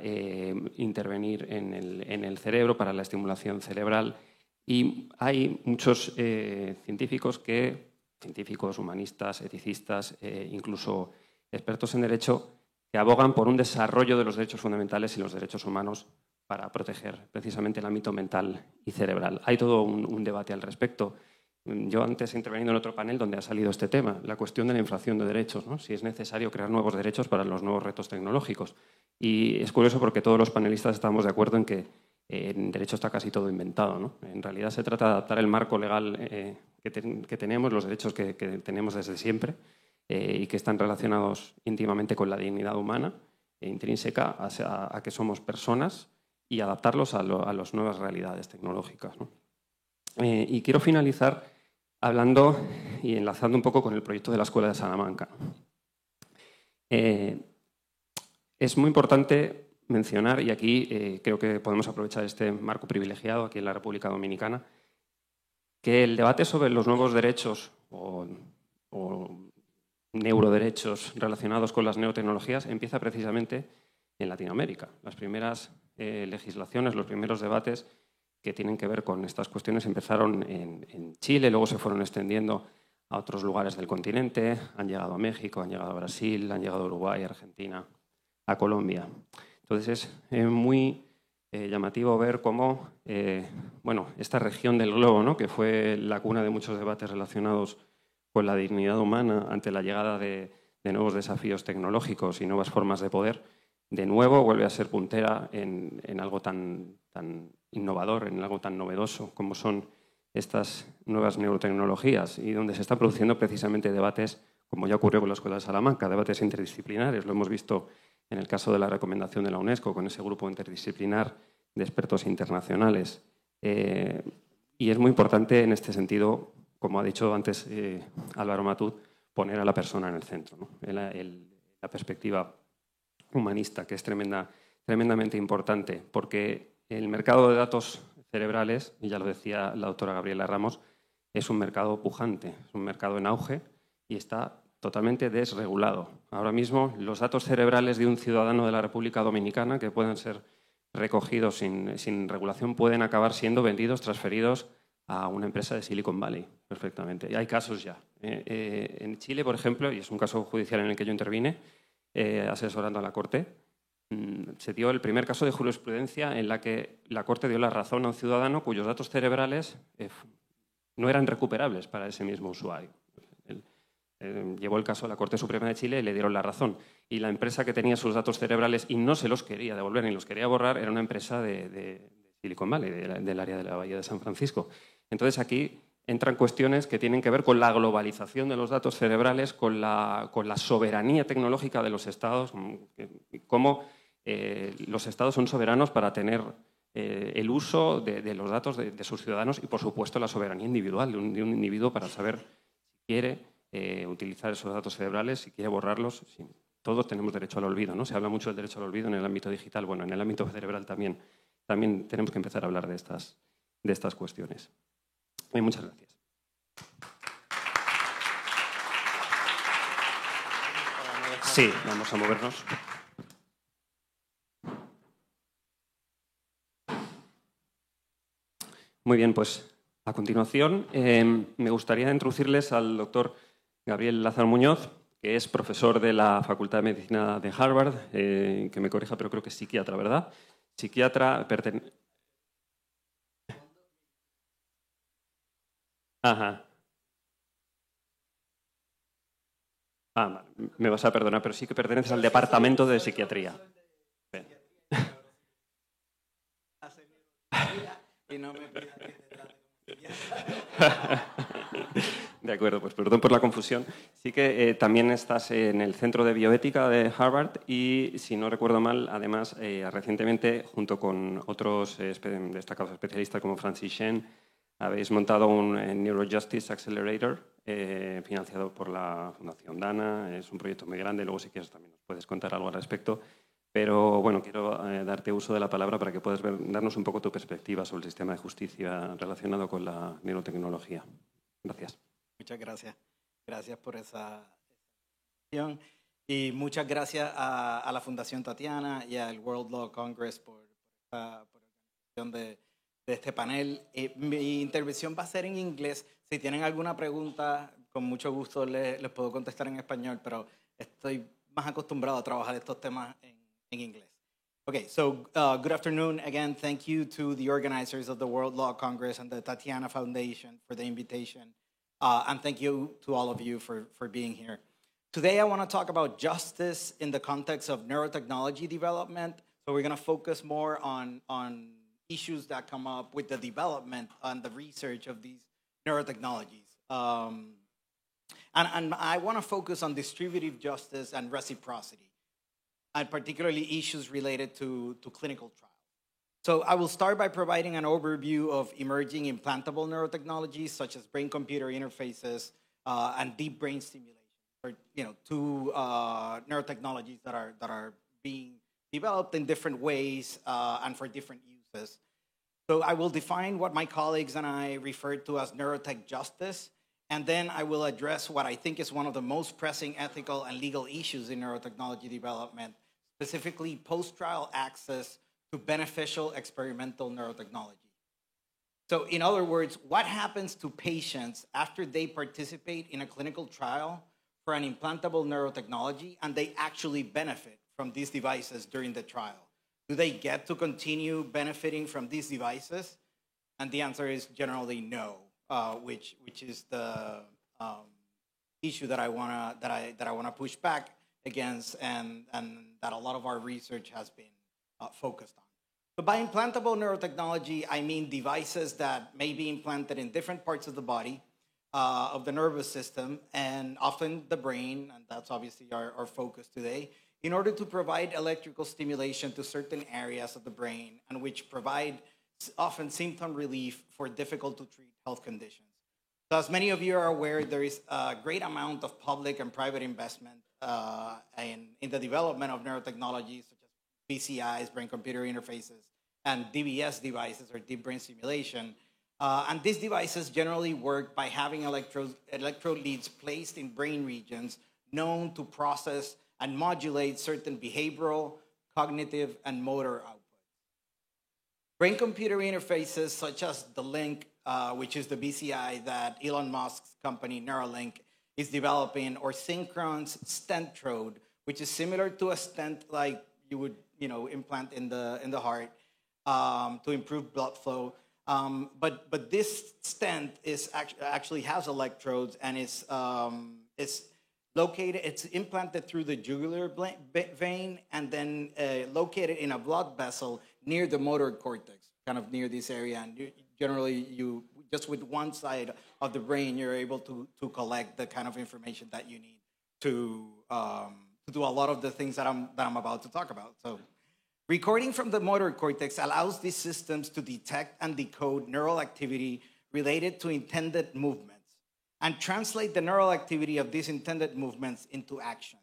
intervenir en el cerebro, para la estimulación cerebral. Y hay muchos científicos, humanistas, eticistas, incluso expertos en derecho, que abogan por un desarrollo de los derechos fundamentales y los derechos humanos para proteger precisamente el ámbito mental y cerebral. Hay todo un debate al respecto. Yo antes he intervenido en otro panel donde ha salido este tema, la cuestión de la inflación de derechos, ¿no? Si es necesario crear nuevos derechos para los nuevos retos tecnológicos. Y es curioso porque todos los panelistas estamos de acuerdo en que en derecho está casi todo inventado, ¿no? En realidad se trata de adaptar el marco legal que tenemos, los derechos que tenemos desde siempre y que están relacionados íntimamente con la dignidad humana e intrínseca a que somos personas y adaptarlos a las nuevas realidades tecnológicas, ¿no? Y quiero finalizar hablando y enlazando un poco con el proyecto de la Escuela de Salamanca. Es muy importante mencionar, y aquí creo que podemos aprovechar este marco privilegiado aquí en la República Dominicana, que el debate sobre los nuevos derechos o neuroderechos relacionados con las neotecnologías empieza precisamente en Latinoamérica. Las primeras legislaciones, los primeros debates que tienen que ver con estas cuestiones empezaron en Chile, luego se fueron extendiendo a otros lugares del continente, han llegado a México, han llegado a Brasil, han llegado a Uruguay, Argentina, a Colombia. Entonces es muy llamativo ver cómo esta región del globo, ¿no?, que fue la cuna de muchos debates relacionados con la dignidad humana ante la llegada de nuevos desafíos tecnológicos y nuevas formas de poder, de nuevo vuelve a ser puntera en algo tan innovador, en algo tan novedoso como son estas nuevas neurotecnologías y donde se están produciendo precisamente debates, como ya ocurrió con la Escuela de Salamanca, debates interdisciplinares. Lo hemos visto en el caso de la recomendación de la UNESCO con ese grupo interdisciplinar de expertos internacionales. Y es muy importante en este sentido, como ha dicho antes Álvaro Matut, poner a la persona en el centro, ¿no? La perspectiva humanista, que es tremendamente importante, porque el mercado de datos cerebrales, y ya lo decía la doctora Gabriela Ramos, es un mercado pujante, es un mercado en auge y está totalmente desregulado. Ahora mismo los datos cerebrales de un ciudadano de la República Dominicana que puedan ser recogidos sin regulación pueden acabar siendo vendidos, transferidos a una empresa de Silicon Valley, perfectamente. Y hay casos ya. En Chile, por ejemplo, y es un caso judicial en el que yo intervine, asesorando a la Corte, se dio el primer caso de jurisprudencia en la que la Corte dio la razón a un ciudadano cuyos datos cerebrales no eran recuperables para ese mismo usuario. Llevó el caso a la Corte Suprema de Chile y le dieron la razón. Y la empresa que tenía sus datos cerebrales y no se los quería devolver ni los quería borrar era una empresa de Silicon Valley, del área de la Bahía de San Francisco. Entonces aquí entran cuestiones que tienen que ver con la globalización de los datos cerebrales, con la soberanía tecnológica de los estados, cómo los estados son soberanos para tener el uso de los datos de sus ciudadanos y, por supuesto, la soberanía individual de un individuo para saber si quiere utilizar esos datos cerebrales, si quiere borrarlos. Sí. Todos tenemos derecho al olvido, ¿no? Se habla mucho del derecho al olvido en el ámbito digital. Bueno, en el ámbito cerebral también tenemos que empezar a hablar de estas cuestiones. Y muchas gracias. Sí, vamos a movernos. Muy bien, pues a continuación me gustaría introducirles al doctor Gabriel Lázaro Muñoz, que es profesor de la Facultad de Medicina de Harvard, que me corrija, pero creo que es psiquiatra, ¿verdad? Psiquiatra Ajá. Me vas a perdonar, pero sí que perteneces al departamento de psiquiatría. Bien. Y no me pidas que te trate De acuerdo, pues perdón por la confusión. Sí que también estás en el Centro de Bioética de Harvard y, si no recuerdo mal, además, recientemente, junto con otros destacados especialistas como Francis Shen, habéis montado un Neurojustice Accelerator financiado por la Fundación Dana. Es un proyecto muy grande, luego si quieres también nos puedes contar algo al respecto. Pero bueno, quiero darte uso de la palabra para que puedas darnos un poco tu perspectiva sobre el sistema de justicia relacionado con la neurotecnología. Gracias. Muchas gracias. Gracias por esa presentación. Y muchas gracias a la Fundación Tatiana y al World Law Congress por la organización de este panel. Mi intervención va a ser en inglés. Si tienen alguna pregunta, con mucho gusto les puedo contestar en español, pero estoy más acostumbrado a trabajar estos temas en inglés. Okay, so good afternoon again. Thank you to the organizers of the World Law Congress and the Tatiana Foundation for the invitation. And thank you to all of you for being here. Today, I want to talk about justice in the context of neurotechnology development. So we're going to focus more on issues that come up with the development and the research of these neurotechnologies. And I want to focus on distributive justice and reciprocity, and particularly issues related to clinical trials. So I will start by providing an overview of emerging implantable neurotechnologies such as brain-computer interfaces and deep brain stimulation, or two neurotechnologies that are being developed in different ways and for different uses. So I will define what my colleagues and I refer to as neurotech justice, and then I will address what I think is one of the most pressing ethical and legal issues in neurotechnology development, specifically post-trial access to beneficial experimental neurotechnology. So in other words, what happens to patients after they participate in a clinical trial for an implantable neurotechnology and they actually benefit from these devices during the trial? Do they get to continue benefiting from these devices? And the answer is generally no, which is the issue that I wanna push back against, and that a lot of our research has been focused on. So by implantable neurotechnology, I mean devices that may be implanted in different parts of the body, of the nervous system, and often the brain, and that's obviously our focus today, in order to provide electrical stimulation to certain areas of the brain, and which provide often symptom relief for difficult to treat health conditions. So as many of you are aware, there is a great amount of public and private investment in the development of neurotechnologies such as BCIs, brain-computer interfaces, and DBS devices, or deep brain stimulation. And these devices generally work by having electrode leads placed in brain regions known to process and modulate certain behavioral, cognitive, and motor outputs. Brain-computer interfaces such as the Link, which is the BCI that Elon Musk's company Neuralink is developing, or Synchron's Stentrode, which is similar to a stent like you would implant in the heart to improve blood flow. But this stent is actually has electrodes and is located. It's implanted through the jugular vein and then located in a blood vessel near the motor cortex, kind of near this area. And generally, you just with one side of the brain, you're able to collect the kind of information that you need to do a lot of the things that I'm about to talk about. So, recording from the motor cortex allows these systems to detect and decode neural activity related to intended movements and translate the neural activity of these intended movements into actions.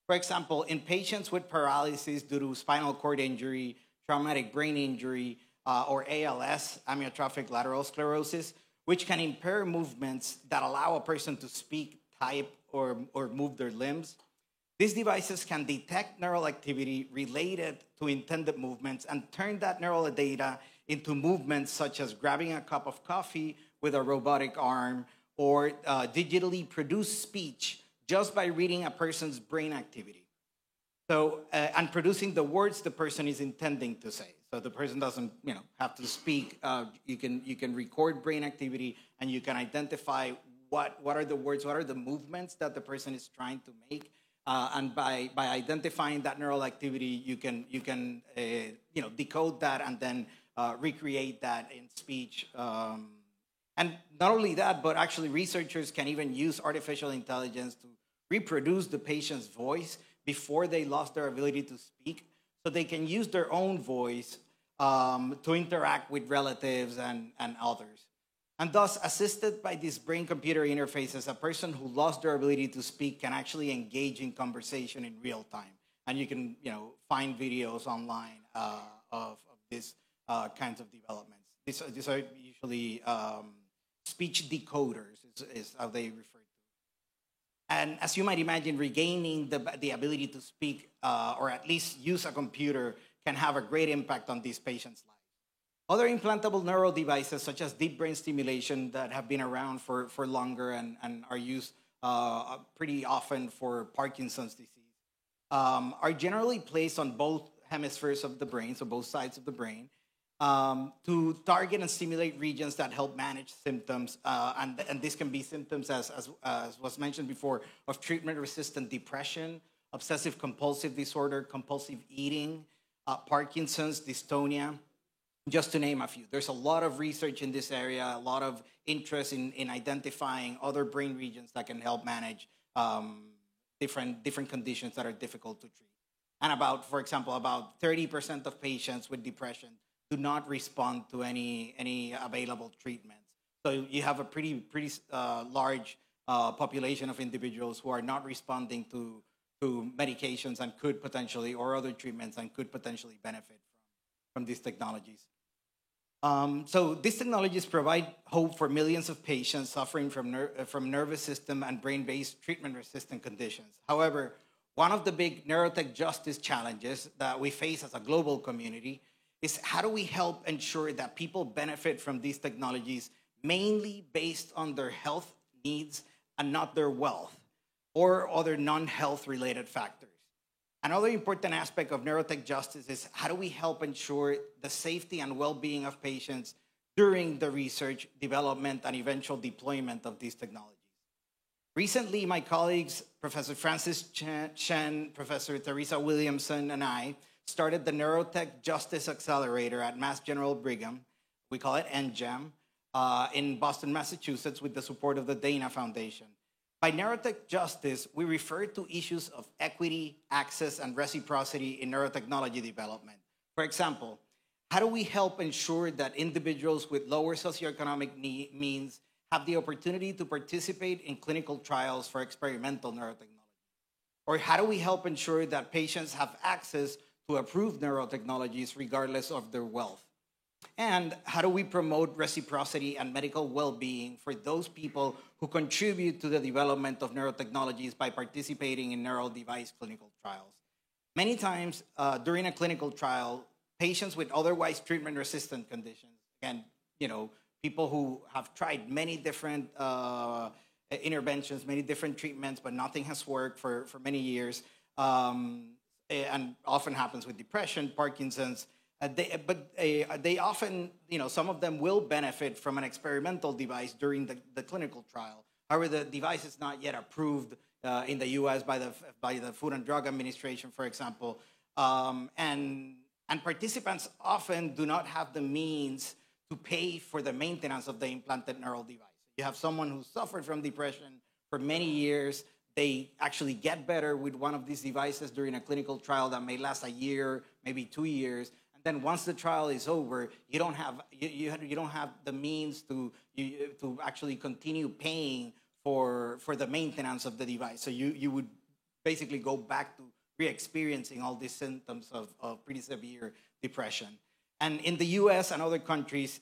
For example, in patients with paralysis due to spinal cord injury, traumatic brain injury, or ALS, amyotrophic lateral sclerosis, which can impair movements that allow a person to speak, type, or move their limbs. These devices can detect neural activity related to intended movements and turn that neural data into movements such as grabbing a cup of coffee with a robotic arm, or digitally produce speech just by reading a person's brain activity. So, and producing the words the person is intending to say. So the person doesn't, have to speak. You can record brain activity, and you can identify what are the words, what are the movements that the person is trying to make. And by identifying that neural activity, you can decode that and then recreate that in speech. And not only that, but actually researchers can even use artificial intelligence to reproduce the patient's voice before they lost their ability to speak, so they can use their own voice to interact with relatives and others. And thus, assisted by these brain-computer interfaces, a person who lost their ability to speak can actually engage in conversation in real time. And you can, find videos online of these kinds of developments. These are usually speech decoders, is how they refer to it. And as you might imagine, regaining the ability to speak or at least use a computer can have a great impact on these patients' lives. Other implantable neural devices, such as deep brain stimulation, that have been around for longer and are used pretty often for Parkinson's disease, are generally placed on both hemispheres of the brain, so both sides of the brain, to target and stimulate regions that help manage symptoms. And this can be symptoms, as was mentioned before, of treatment-resistant depression, obsessive-compulsive disorder, compulsive eating, Parkinson's, dystonia, just to name a few. There's a lot of research in this area, a lot of interest in identifying other brain regions that can help manage different conditions that are difficult to treat. And for example, about 30% of patients with depression do not respond to any available treatments. So you have a pretty large population of individuals who are not responding to medications and could potentially, or other treatments, and could potentially benefit from these technologies. So these technologies provide hope for millions of patients suffering from nervous system and brain-based treatment-resistant conditions. However, one of the big neurotech justice challenges that we face as a global community is how do we help ensure that people benefit from these technologies mainly based on their health needs and not their wealth or other non-health related factors. Another important aspect of neurotech justice is how do we help ensure the safety and well-being of patients during the research, development, and eventual deployment of these technologies. Recently, my colleagues, Professor Francis Chen, Professor Teresa Williamson, and I started the Neurotech Justice Accelerator at Mass General Brigham. We call it NGEM, in Boston, Massachusetts, with the support of the Dana Foundation. By neurotech justice, we refer to issues of equity, access, and reciprocity in neurotechnology development. For example, how do we help ensure that individuals with lower socioeconomic means have the opportunity to participate in clinical trials for experimental neurotechnology? Or how do we help ensure that patients have access to approved neurotechnologies regardless of their wealth? And how do we promote reciprocity and medical well-being for those people who contribute to the development of neurotechnologies by participating in neural device clinical trials? Many times during a clinical trial, patients with otherwise treatment-resistant conditions, and people who have tried many different interventions, many different treatments, but nothing has worked for many years, and often happens with depression, Parkinson's. They often, some of them will benefit from an experimental device during the clinical trial. However, the device is not yet approved in the U.S. by the Food and Drug Administration, for example. And participants often do not have the means to pay for the maintenance of the implanted neural device. You have someone who suffered from depression for many years. They actually get better with one of these devices during a clinical trial that may last a year, maybe 2 years. Then once the trial is over, you don't have the means to actually continue paying for the maintenance of the device. So you would basically go back to re-experiencing all these symptoms of pretty severe depression. And in the U.S. and other countries,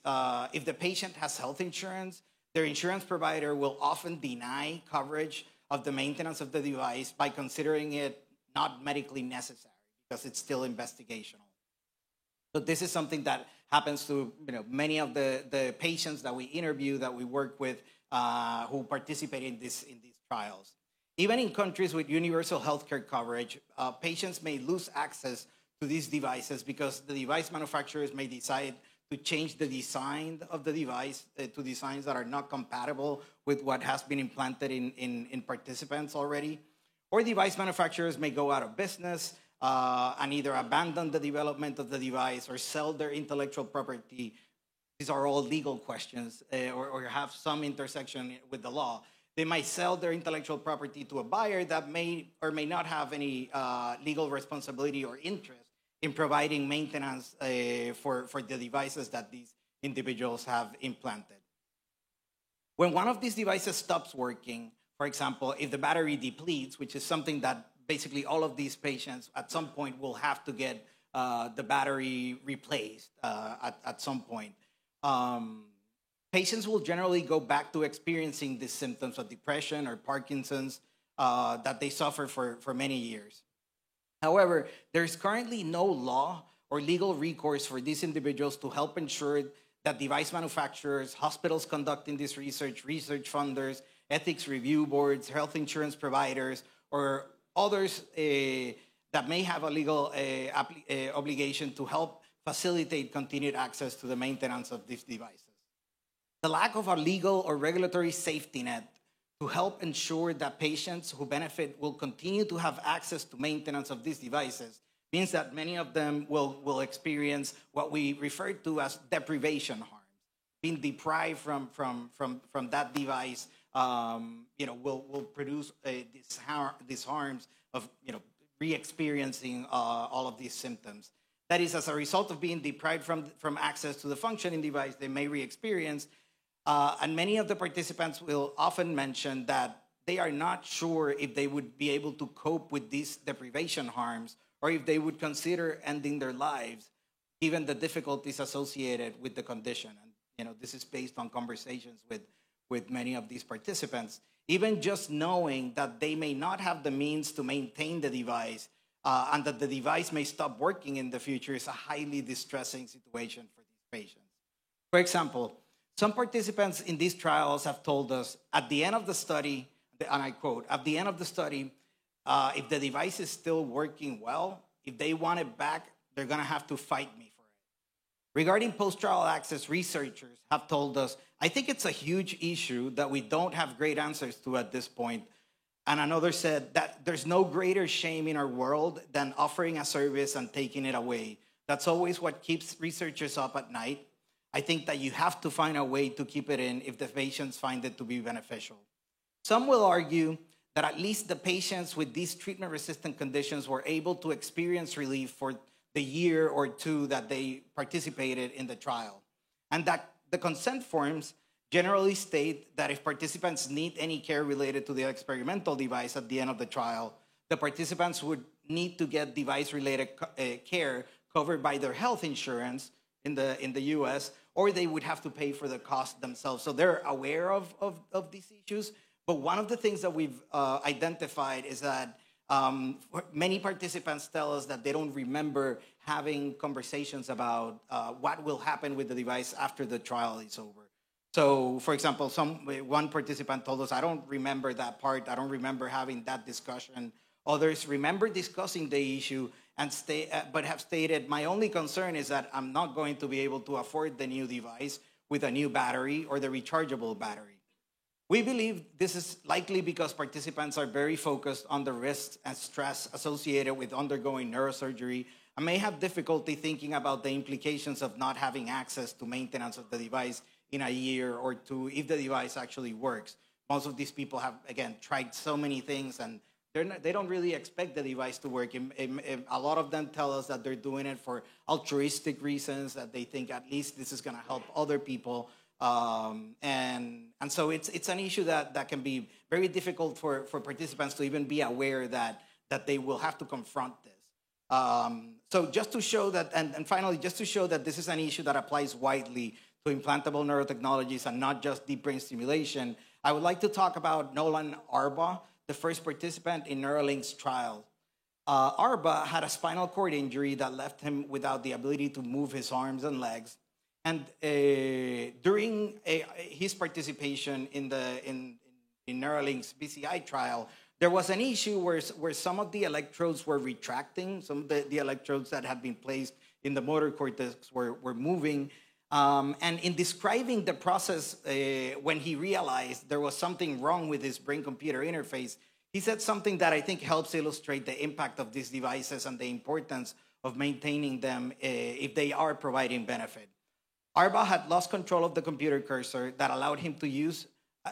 if the patient has health insurance, their insurance provider will often deny coverage of the maintenance of the device by considering it not medically necessary because it's still investigational. So this is something that happens to many of the patients that we interview, that we work with, who participate in these trials. Even in countries with universal healthcare coverage, patients may lose access to these devices because the device manufacturers may decide to change the design of the device to designs that are not compatible with what has been implanted in participants already. Or device manufacturers may go out of business and either abandon the development of the device or sell their intellectual property. These are all legal questions or have some intersection with the law. They might sell their intellectual property to a buyer that may or may not have any legal responsibility or interest in providing maintenance for the devices that these individuals have implanted. When one of these devices stops working, for example, if the battery depletes, which is something that basically all of these patients at some point will have to get the battery replaced at some point. Patients will generally go back to experiencing these symptoms of depression or Parkinson's that they suffered for many years. However, there is currently no law or legal recourse for these individuals to help ensure that device manufacturers, hospitals conducting this research funders, ethics review boards, health insurance providers, or others that may have a legal obligation to help facilitate continued access to the maintenance of these devices. The lack of a legal or regulatory safety net to help ensure that patients who benefit will continue to have access to maintenance of these devices means that many of them will experience what we refer to as deprivation harms. Being deprived from that device, will produce these harms of, re-experiencing all of these symptoms. That is, as a result of being deprived from access to the functioning device, they may re-experience. And many of the participants will often mention that they are not sure if they would be able to cope with these deprivation harms or if they would consider ending their lives given the difficulties associated with the condition. And this is based on conversations with many of these participants. Even just knowing that they may not have the means to maintain the device and that the device may stop working in the future is a highly distressing situation for these patients. For example, some participants in these trials have told us at the end of the study, and I quote, at the end of the study, if the device is still working well, if they want it back, they're going to have to fight me for it. Regarding post-trial access, researchers have told us, I think it's a huge issue that we don't have great answers to at this point. And another said that there's no greater shame in our world than offering a service and taking it away. That's always what keeps researchers up at night. I think that you have to find a way to keep it in if the patients find it to be beneficial. Some will argue that at least the patients with these treatment-resistant conditions were able to experience relief for the year or two that they participated in the trial. And that the consent forms generally state that if participants need any care related to the experimental device at the end of the trial, the participants would need to get device-related care covered by their health insurance in the US, or they would have to pay for the cost themselves. So they're aware of these issues. But one of the things that we've identified is that many participants tell us that they don't remember having conversations about what will happen with the device after the trial is over. So, for example, one participant told us, I don't remember that part. I don't remember having that discussion. Others remember discussing the issue but have stated, my only concern is that I'm not going to be able to afford the new device with a new battery or the rechargeable battery. We believe this is likely because participants are very focused on the risks and stress associated with undergoing neurosurgery and may have difficulty thinking about the implications of not having access to maintenance of the device in a year or two if the device actually works. Most of these people have, again, tried so many things and they don't really expect the device to work. A lot of them tell us that they're doing it for altruistic reasons, that they think at least this is going to help other people. And so it's an issue that can be very difficult for participants to even be aware that they will have to confront this. So just to show that, and finally, just to show that this is an issue that applies widely to implantable neurotechnologies and not just deep brain stimulation, I would like to talk about Nolan Arba, the first participant in Neuralink's trial. Arba had a spinal cord injury that left him without the ability to move his arms and legs. And during his participation in Neuralink's BCI trial, there was an issue where some of the electrodes were retracting, some of the electrodes that had been placed in the motor cortex were moving. And in describing the process, when he realized there was something wrong with his brain-computer interface, he said something that I think helps illustrate the impact of these devices and the importance of maintaining them if they are providing benefit. Arba had lost control of the computer cursor that allowed him to use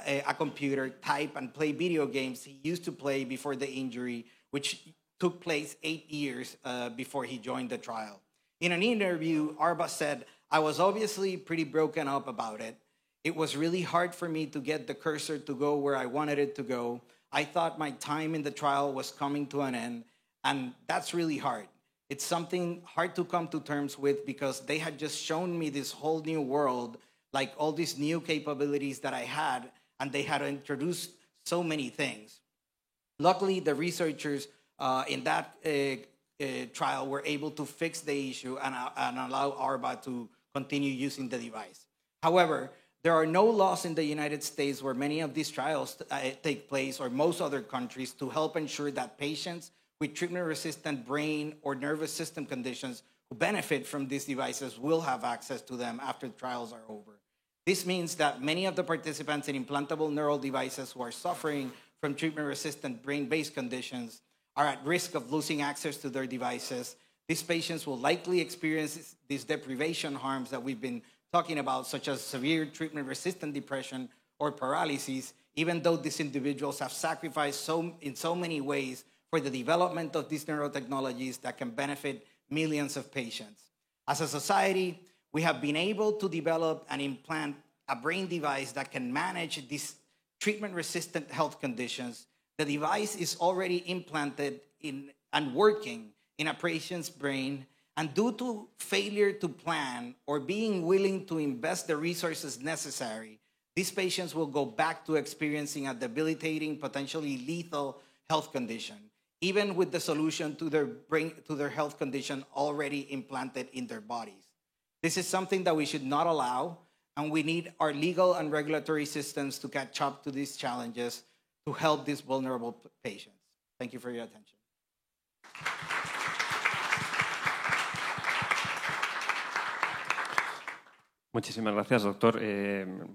a computer, type, and play video games he used to play before the injury, which took place 8 years before he joined the trial. In an interview, Arba said, I was obviously pretty broken up about it. It was really hard for me to get the cursor to go where I wanted it to go. I thought my time in the trial was coming to an end, and that's really hard. It's something hard to come to terms with because they had just shown me this whole new world, like all these new capabilities that I had, and they had introduced so many things. Luckily, the researchers in that trial were able to fix the issue and allow Arba to continue using the device. However, there are no laws in the United States where many of these trials take place or most other countries to help ensure that patients with treatment-resistant brain or nervous system conditions who benefit from these devices will have access to them after trials are over. This means that many of the participants in implantable neural devices who are suffering from treatment-resistant brain-based conditions are at risk of losing access to their devices. These patients will likely experience these deprivation harms that we've been talking about, such as severe treatment-resistant depression or paralysis, even though these individuals have sacrificed in so many ways for the development of these neurotechnologies that can benefit millions of patients. As a society, we have been able to develop and implant a brain device that can manage these treatment-resistant health conditions. The device is already implanted and working in a patient's brain, and due to failure to plan or being willing to invest the resources necessary, these patients will go back to experiencing a debilitating, potentially lethal health condition, even with the solution to their health condition already implanted in their bodies. This is something that we should not allow, and we need our legal and regulatory systems to catch up to these challenges to help these vulnerable patients. Thank you for your attention. Muchísimas gracias, doctor,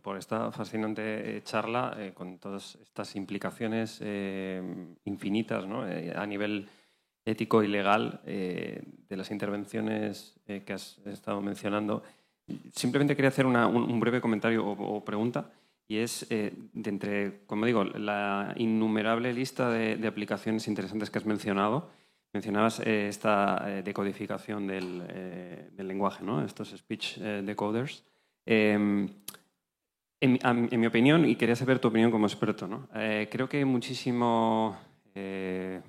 por esta fascinante charla con todas estas implicaciones infinitas, ¿no? A nivel ético y legal de las intervenciones que has estado mencionando. Simplemente quería hacer un breve comentario o pregunta, y es de entre, como digo, la innumerable lista de aplicaciones interesantes que has mencionado. Mencionabas esta decodificación del lenguaje, ¿no? Estos speech decoders. En mi opinión, y quería saber tu opinión como experto, ¿no? Creo que hay muchísimo hype,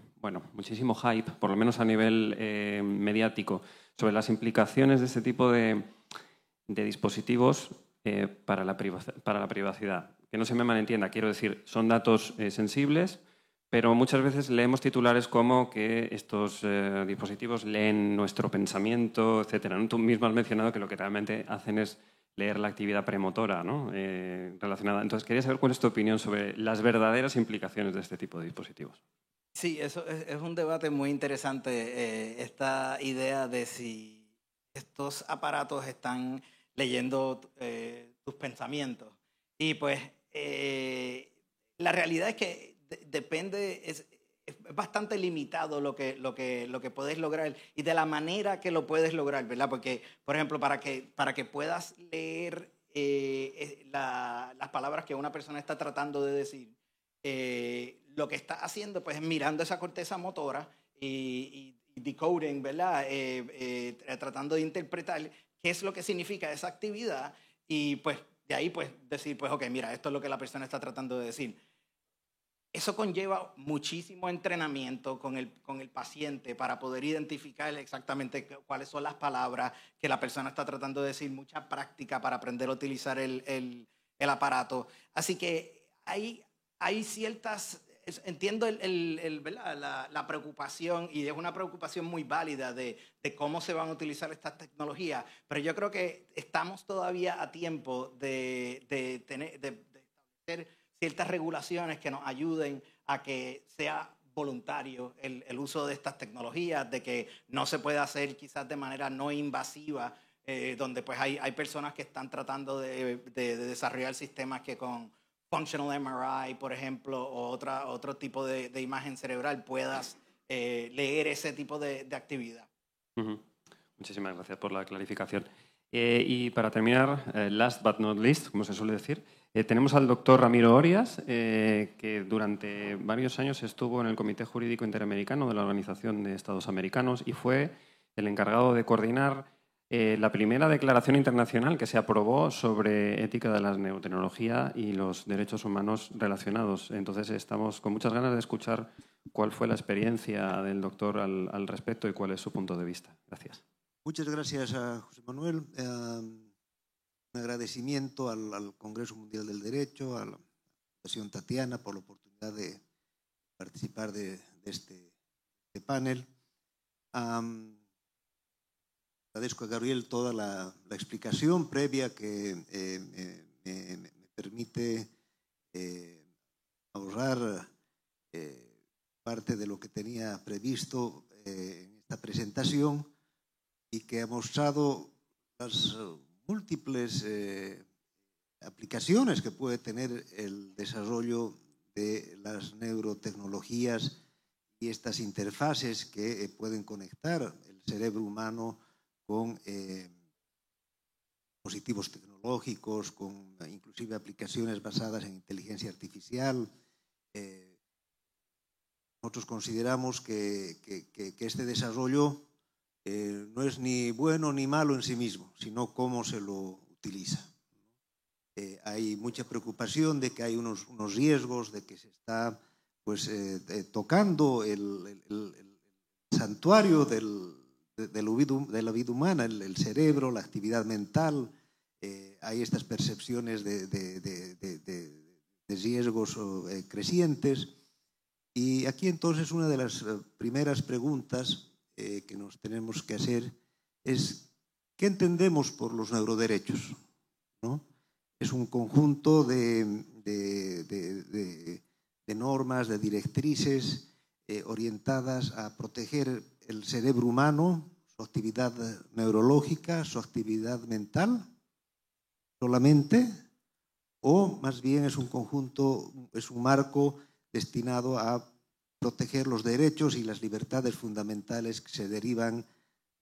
por lo menos a nivel mediático, sobre las implicaciones de este tipo de dispositivos para la privacidad. Que no se me malentienda, quiero decir, son datos sensibles, pero muchas veces leemos titulares como que estos dispositivos leen nuestro pensamiento, etc. ¿No? Tú mismo has mencionado que lo que realmente hacen es leer la actividad premotora, ¿no? Relacionada. Entonces, quería saber cuál es tu opinión sobre las verdaderas implicaciones de este tipo de dispositivos. Sí, eso es un debate muy interesante, esta idea de si estos aparatos están leyendo tus pensamientos. Y pues la realidad es que depende, es bastante limitado lo que puedes lograr y de la manera que lo puedes lograr, ¿verdad? Porque, por ejemplo, para que puedas leer las palabras que una persona está tratando de decir, lo que está haciendo pues es mirando esa corteza motora y decoding, ¿verdad? Tratando de interpretar qué es lo que significa esa actividad y pues de ahí pues decir, pues ok, mira, esto es lo que la persona está tratando de decir. Eso conlleva muchísimo entrenamiento con el paciente para poder identificar exactamente cuáles son las palabras que la persona está tratando de decir, mucha práctica para aprender a utilizar el aparato. Así que hay ciertas... Entiendo la preocupación, y es una preocupación muy válida de cómo se van a utilizar estas tecnologías, pero yo creo que estamos todavía a tiempo de establecer ciertas regulaciones que nos ayuden a que sea voluntario el uso de estas tecnologías, de que no se pueda hacer quizás de manera no invasiva, donde pues hay personas que están tratando de desarrollar sistemas que con functional MRI, por ejemplo, o otro tipo de imagen cerebral puedas leer ese tipo de actividad. Muchísimas gracias por la clarificación. Y para terminar, last but not least, como se suele decir, tenemos al doctor Ramiro Orias, que durante varios años estuvo en el Comité Jurídico Interamericano de la Organización de Estados Americanos y fue el encargado de coordinar la primera declaración internacional que se aprobó sobre ética de la neurotecnología y los derechos humanos relacionados. Entonces, estamos con muchas ganas de escuchar cuál fue la experiencia del doctor al respecto y cuál es su punto de vista. Gracias. Muchas gracias a José Manuel. Un agradecimiento al Congreso Mundial del Derecho, a la Fundación Tatiana por la oportunidad de participar de este panel. Agradezco a Gabriel toda la explicación previa que me permite ahorrar parte de lo que tenía previsto en esta presentación y que ha mostrado las múltiples aplicaciones que puede tener el desarrollo de las neurotecnologías y estas interfaces que pueden conectar el cerebro humano con dispositivos tecnológicos, con inclusive aplicaciones basadas en inteligencia artificial. Nosotros consideramos que este desarrollo no es ni bueno ni malo en sí mismo, sino cómo se lo utiliza. Hay mucha preocupación de que hay unos riesgos, de que se está tocando el santuario de la vida humana, el cerebro, la actividad mental. Hay estas percepciones de riesgos crecientes. Y aquí entonces una de las primeras preguntas que nos tenemos que hacer es ¿qué entendemos por los neuroderechos? ¿No? Es un conjunto de normas, de directrices orientadas a proteger el cerebro humano, su actividad neurológica, su actividad mental, solamente, o más bien es un conjunto, es un marco destinado a proteger los derechos y las libertades fundamentales que se derivan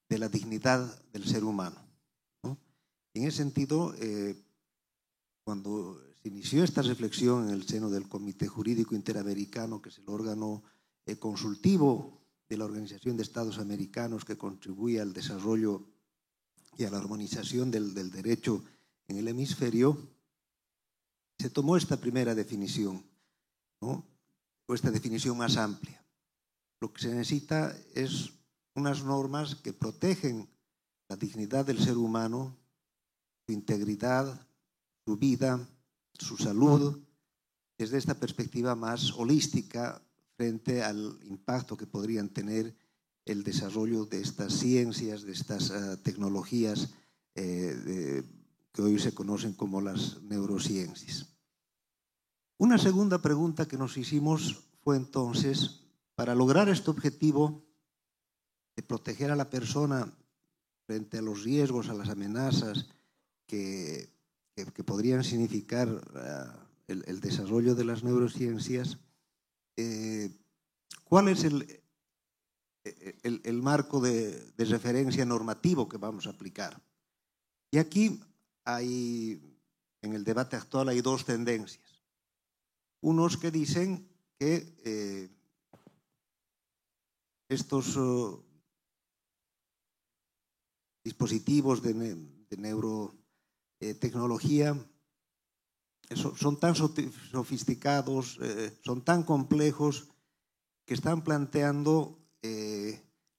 de la dignidad del ser humano, ¿no? En ese sentido, cuando se inició esta reflexión en el seno del Comité Jurídico Interamericano, que es el órgano consultivo de la Organización de Estados Americanos que contribuye al desarrollo y a la armonización del derecho en el hemisferio, se tomó esta primera definición, ¿no? O esta definición más amplia. Lo que se necesita es unas normas que protegen la dignidad del ser humano, su integridad, su vida, su salud, desde esta perspectiva más holística frente al impacto que podrían tener el desarrollo de estas ciencias, de estas tecnologías que hoy se conocen como las neurociencias. Una segunda pregunta que nos hicimos fue entonces, para lograr este objetivo de proteger a la persona frente a los riesgos, a las amenazas que podrían significar el desarrollo de las neurociencias, ¿cuál es el marco de referencia normativo que vamos a aplicar? Y aquí en el debate actual hay dos tendencias. Unos que dicen que estos dispositivos de neurotecnología son tan sofisticados, son tan complejos, que están planteando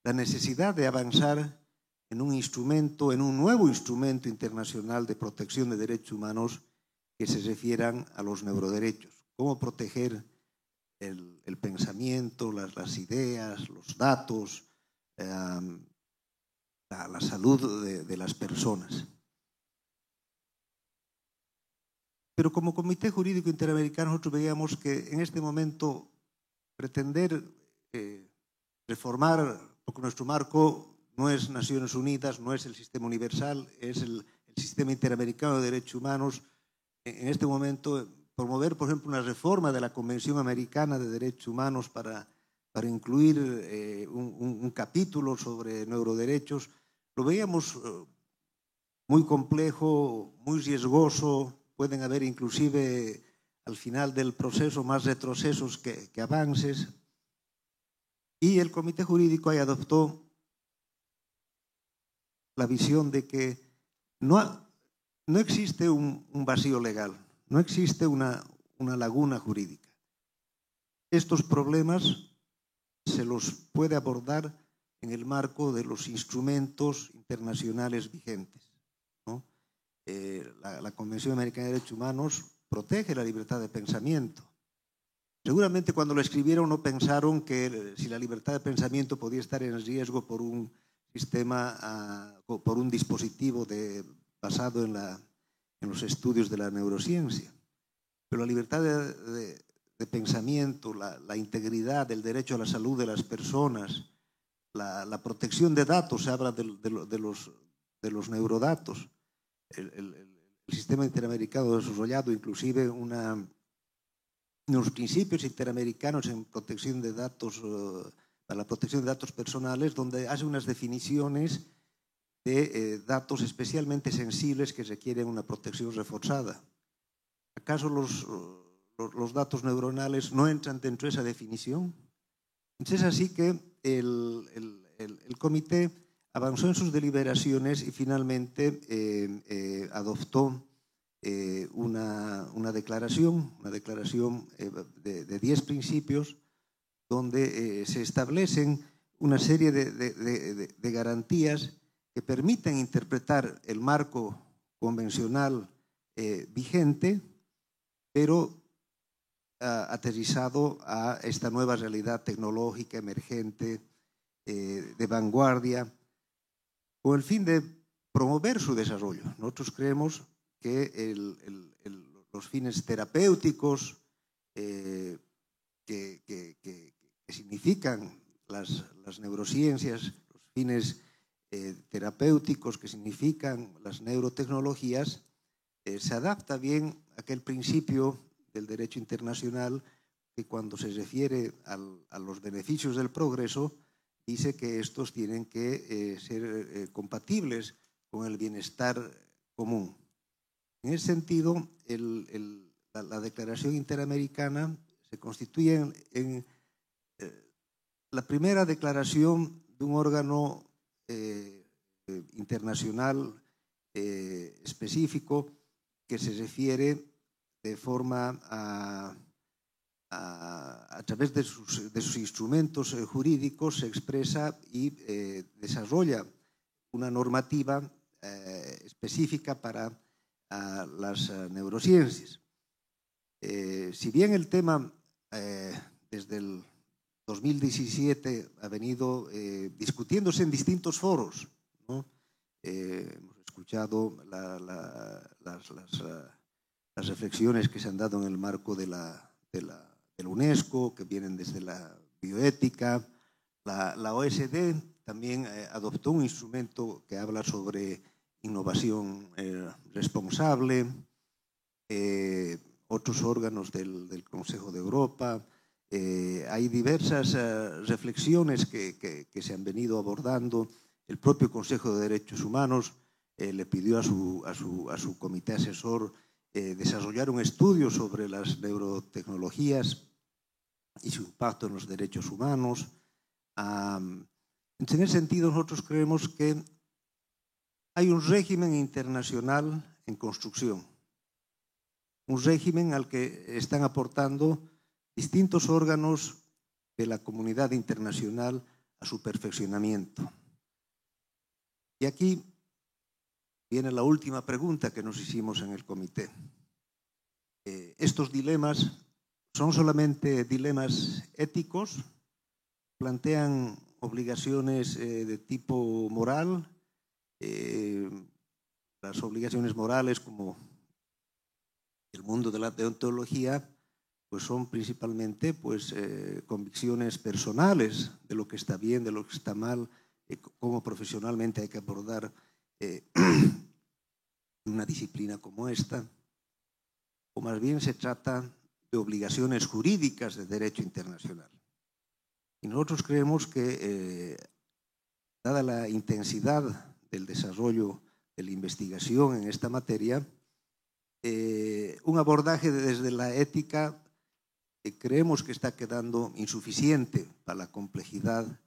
la necesidad de avanzar en un nuevo instrumento internacional de protección de derechos humanos que se refieran a los neuroderechos. Cómo proteger el pensamiento, las ideas, los datos, la salud de las personas. Pero como Comité Jurídico Interamericano nosotros veíamos que en este momento pretender reformar, porque nuestro marco no es Naciones Unidas, no es el sistema universal, es el sistema interamericano de derechos humanos. En este momento promover, por ejemplo, una reforma de la Convención Americana de Derechos Humanos para incluir un capítulo sobre neuroderechos, lo veíamos muy complejo, muy riesgoso. Pueden haber inclusive al final del proceso más retrocesos que avances. Y el Comité Jurídico ahí adoptó la visión de que no existe un vacío legal, no existe una laguna jurídica. Estos problemas se los puede abordar en el marco de los instrumentos internacionales vigentes, ¿no? La Convención Americana de Derechos Humanos protege la libertad de pensamiento. Seguramente cuando lo escribieron no pensaron que si la libertad de pensamiento podía estar en riesgo por un sistema, por un dispositivo basado en los estudios de la neurociencia. Pero la libertad de de pensamiento, la integridad, el derecho a la salud de las personas, la protección de datos, se habla de los neurodatos. El sistema interamericano desarrollado inclusive unos principios interamericanos en protección de datos, para la protección de datos personales, donde hace unas definiciones de datos especialmente sensibles que requieren una protección reforzada. ¿Acaso los datos neuronales no entran dentro de esa definición? Entonces es así que el comité avanzó en sus deliberaciones y finalmente adoptó una declaración de 10 principios donde se establecen una serie de garantías que permiten interpretar el marco convencional vigente, pero aterrizado a esta nueva realidad tecnológica emergente de vanguardia, con el fin de promover su desarrollo. Nosotros creemos que los fines terapéuticos que significan las neurociencias, los fines terapéuticos que significan las neurotecnologías, se adapta bien a aquel principio del derecho internacional que cuando se refiere a los beneficios del progreso dice que estos tienen que ser compatibles con el bienestar común. En ese sentido, la Declaración Interamericana se constituye en la primera declaración de un órgano internacional específico que se refiere de forma a través de sus instrumentos jurídicos, se expresa y desarrolla una normativa específica para las neurociencias. Si bien el tema desde el 2017 ha venido discutiéndose en distintos foros, ¿no? Hemos escuchado las reflexiones que se han dado en el marco de la UNESCO, que vienen desde la bioética. La OSD también adoptó un instrumento que habla sobre innovación responsable, otros órganos del Consejo de Europa. Hay diversas reflexiones que se han venido abordando. El propio Consejo de Derechos Humanos le pidió a su comité asesor desarrollar un estudio sobre las neurotecnologías y su impacto en los derechos humanos. En ese sentido, nosotros creemos que hay un régimen internacional en construcción, un régimen al que están aportando distintos órganos de la comunidad internacional a su perfeccionamiento. Y aquí viene la última pregunta que nos hicimos en el comité. ¿Estos dilemas son solamente dilemas éticos? ¿Plantean obligaciones de tipo moral? Las obligaciones morales, como el mundo de la deontología, pues son principalmente convicciones personales de lo que está bien, de lo que está mal, cómo profesionalmente hay que abordar una disciplina como esta, o más bien se trata de obligaciones jurídicas de derecho internacional. Y nosotros creemos que, dada la intensidad del desarrollo de la investigación en esta materia, un abordaje desde la ética creemos que está quedando insuficiente para la complejidad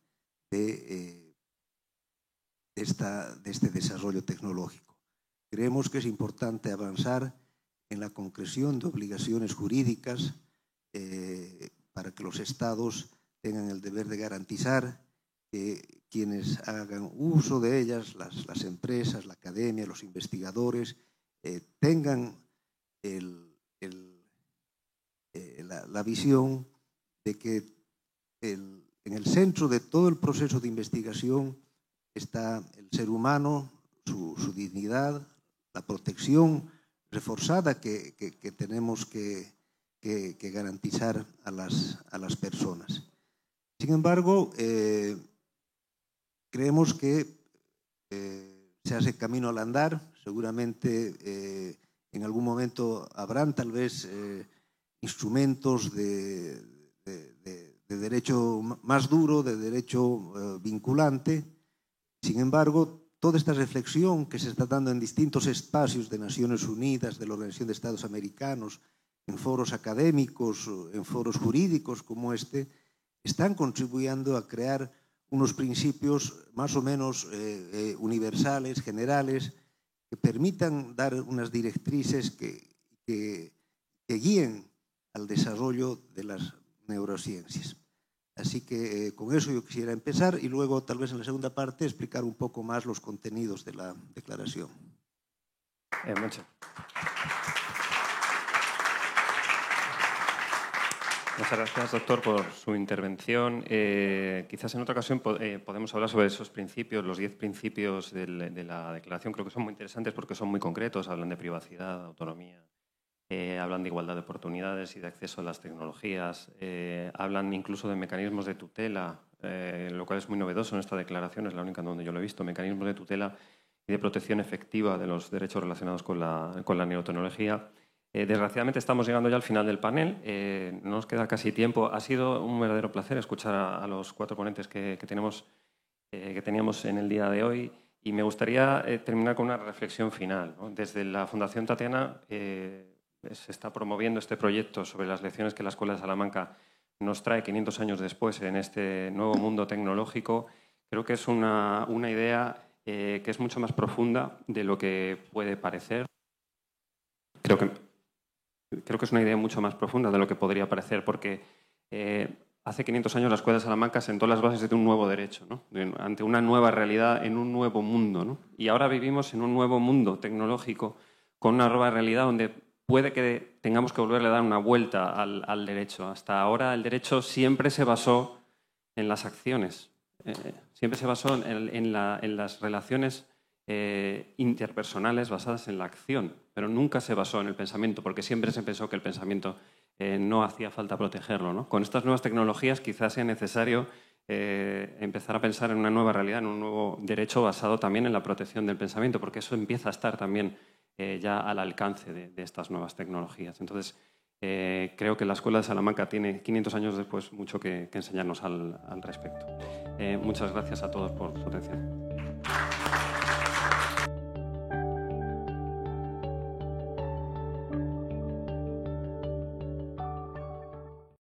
de este desarrollo tecnológico. Creemos que es importante avanzar en la concreción de obligaciones jurídicas para que los estados tengan el deber de garantizar que quienes hagan uso de ellas, las empresas, la academia, los investigadores, tengan la visión de que en el centro de todo el proceso de investigación está el ser humano, su dignidad, la protección reforzada que tenemos que que garantizar a las personas. Sin embargo, creemos que se hace camino al andar. Seguramente en algún momento habrán tal vez instrumentos de derecho más duro, de derecho vinculante. Sin embargo, toda esta reflexión que se está dando en distintos espacios de Naciones Unidas, de la Organización de Estados Americanos, en foros académicos, en foros jurídicos como este, están contribuyendo a crear unos principios más o menos universales, generales, que permitan dar unas directrices que guíen al desarrollo de las neurociencias. Así que con eso yo quisiera empezar y luego tal vez en la segunda parte explicar un poco más los contenidos de la declaración. Muchas gracias, doctor, por su intervención. Quizás en otra ocasión podemos hablar sobre esos principios, los 10 principios de la declaración. Creo que son muy interesantes porque son muy concretos, hablan de privacidad, autonomía, hablan de igualdad de oportunidades y de acceso a las tecnologías, hablan incluso de mecanismos de tutela, lo cual es muy novedoso en esta declaración, es la única en donde yo lo he visto, mecanismos de tutela y de protección efectiva de los derechos relacionados con la neurotecnología. Desgraciadamente estamos llegando ya al final del panel, no nos queda casi tiempo. Ha sido un verdadero placer escuchar a los 4 ponentes que teníamos en el día de hoy y me gustaría terminar con una reflexión final, ¿no? Desde la Fundación Tatiana se está promoviendo este proyecto sobre las lecciones que la Escuela de Salamanca nos trae 500 años después en este nuevo mundo tecnológico. Creo que es una idea que es mucho más profunda de lo que puede parecer. Creo que es una idea mucho más profunda de lo que podría parecer, porque hace 500 años la Escuela de Salamanca sentó las bases de un nuevo derecho, ¿no? Ante una nueva realidad en un nuevo mundo, ¿no? Y ahora vivimos en un nuevo mundo tecnológico con una nueva realidad donde puede que tengamos que volverle a dar una vuelta al derecho. Hasta ahora el derecho siempre se basó en las acciones, siempre se basó en las relaciones interpersonales basadas en la acción, pero nunca se basó en el pensamiento, porque siempre se pensó que el pensamiento no hacía falta protegerlo, ¿no? Con estas nuevas tecnologías quizás sea necesario empezar a pensar en una nueva realidad, en un nuevo derecho basado también en la protección del pensamiento, porque eso empieza a estar también ya al alcance de estas nuevas tecnologías. Entonces, creo que la Escuela de Salamanca tiene 500 años después mucho que enseñarnos al respecto. Muchas gracias a todos por su atención.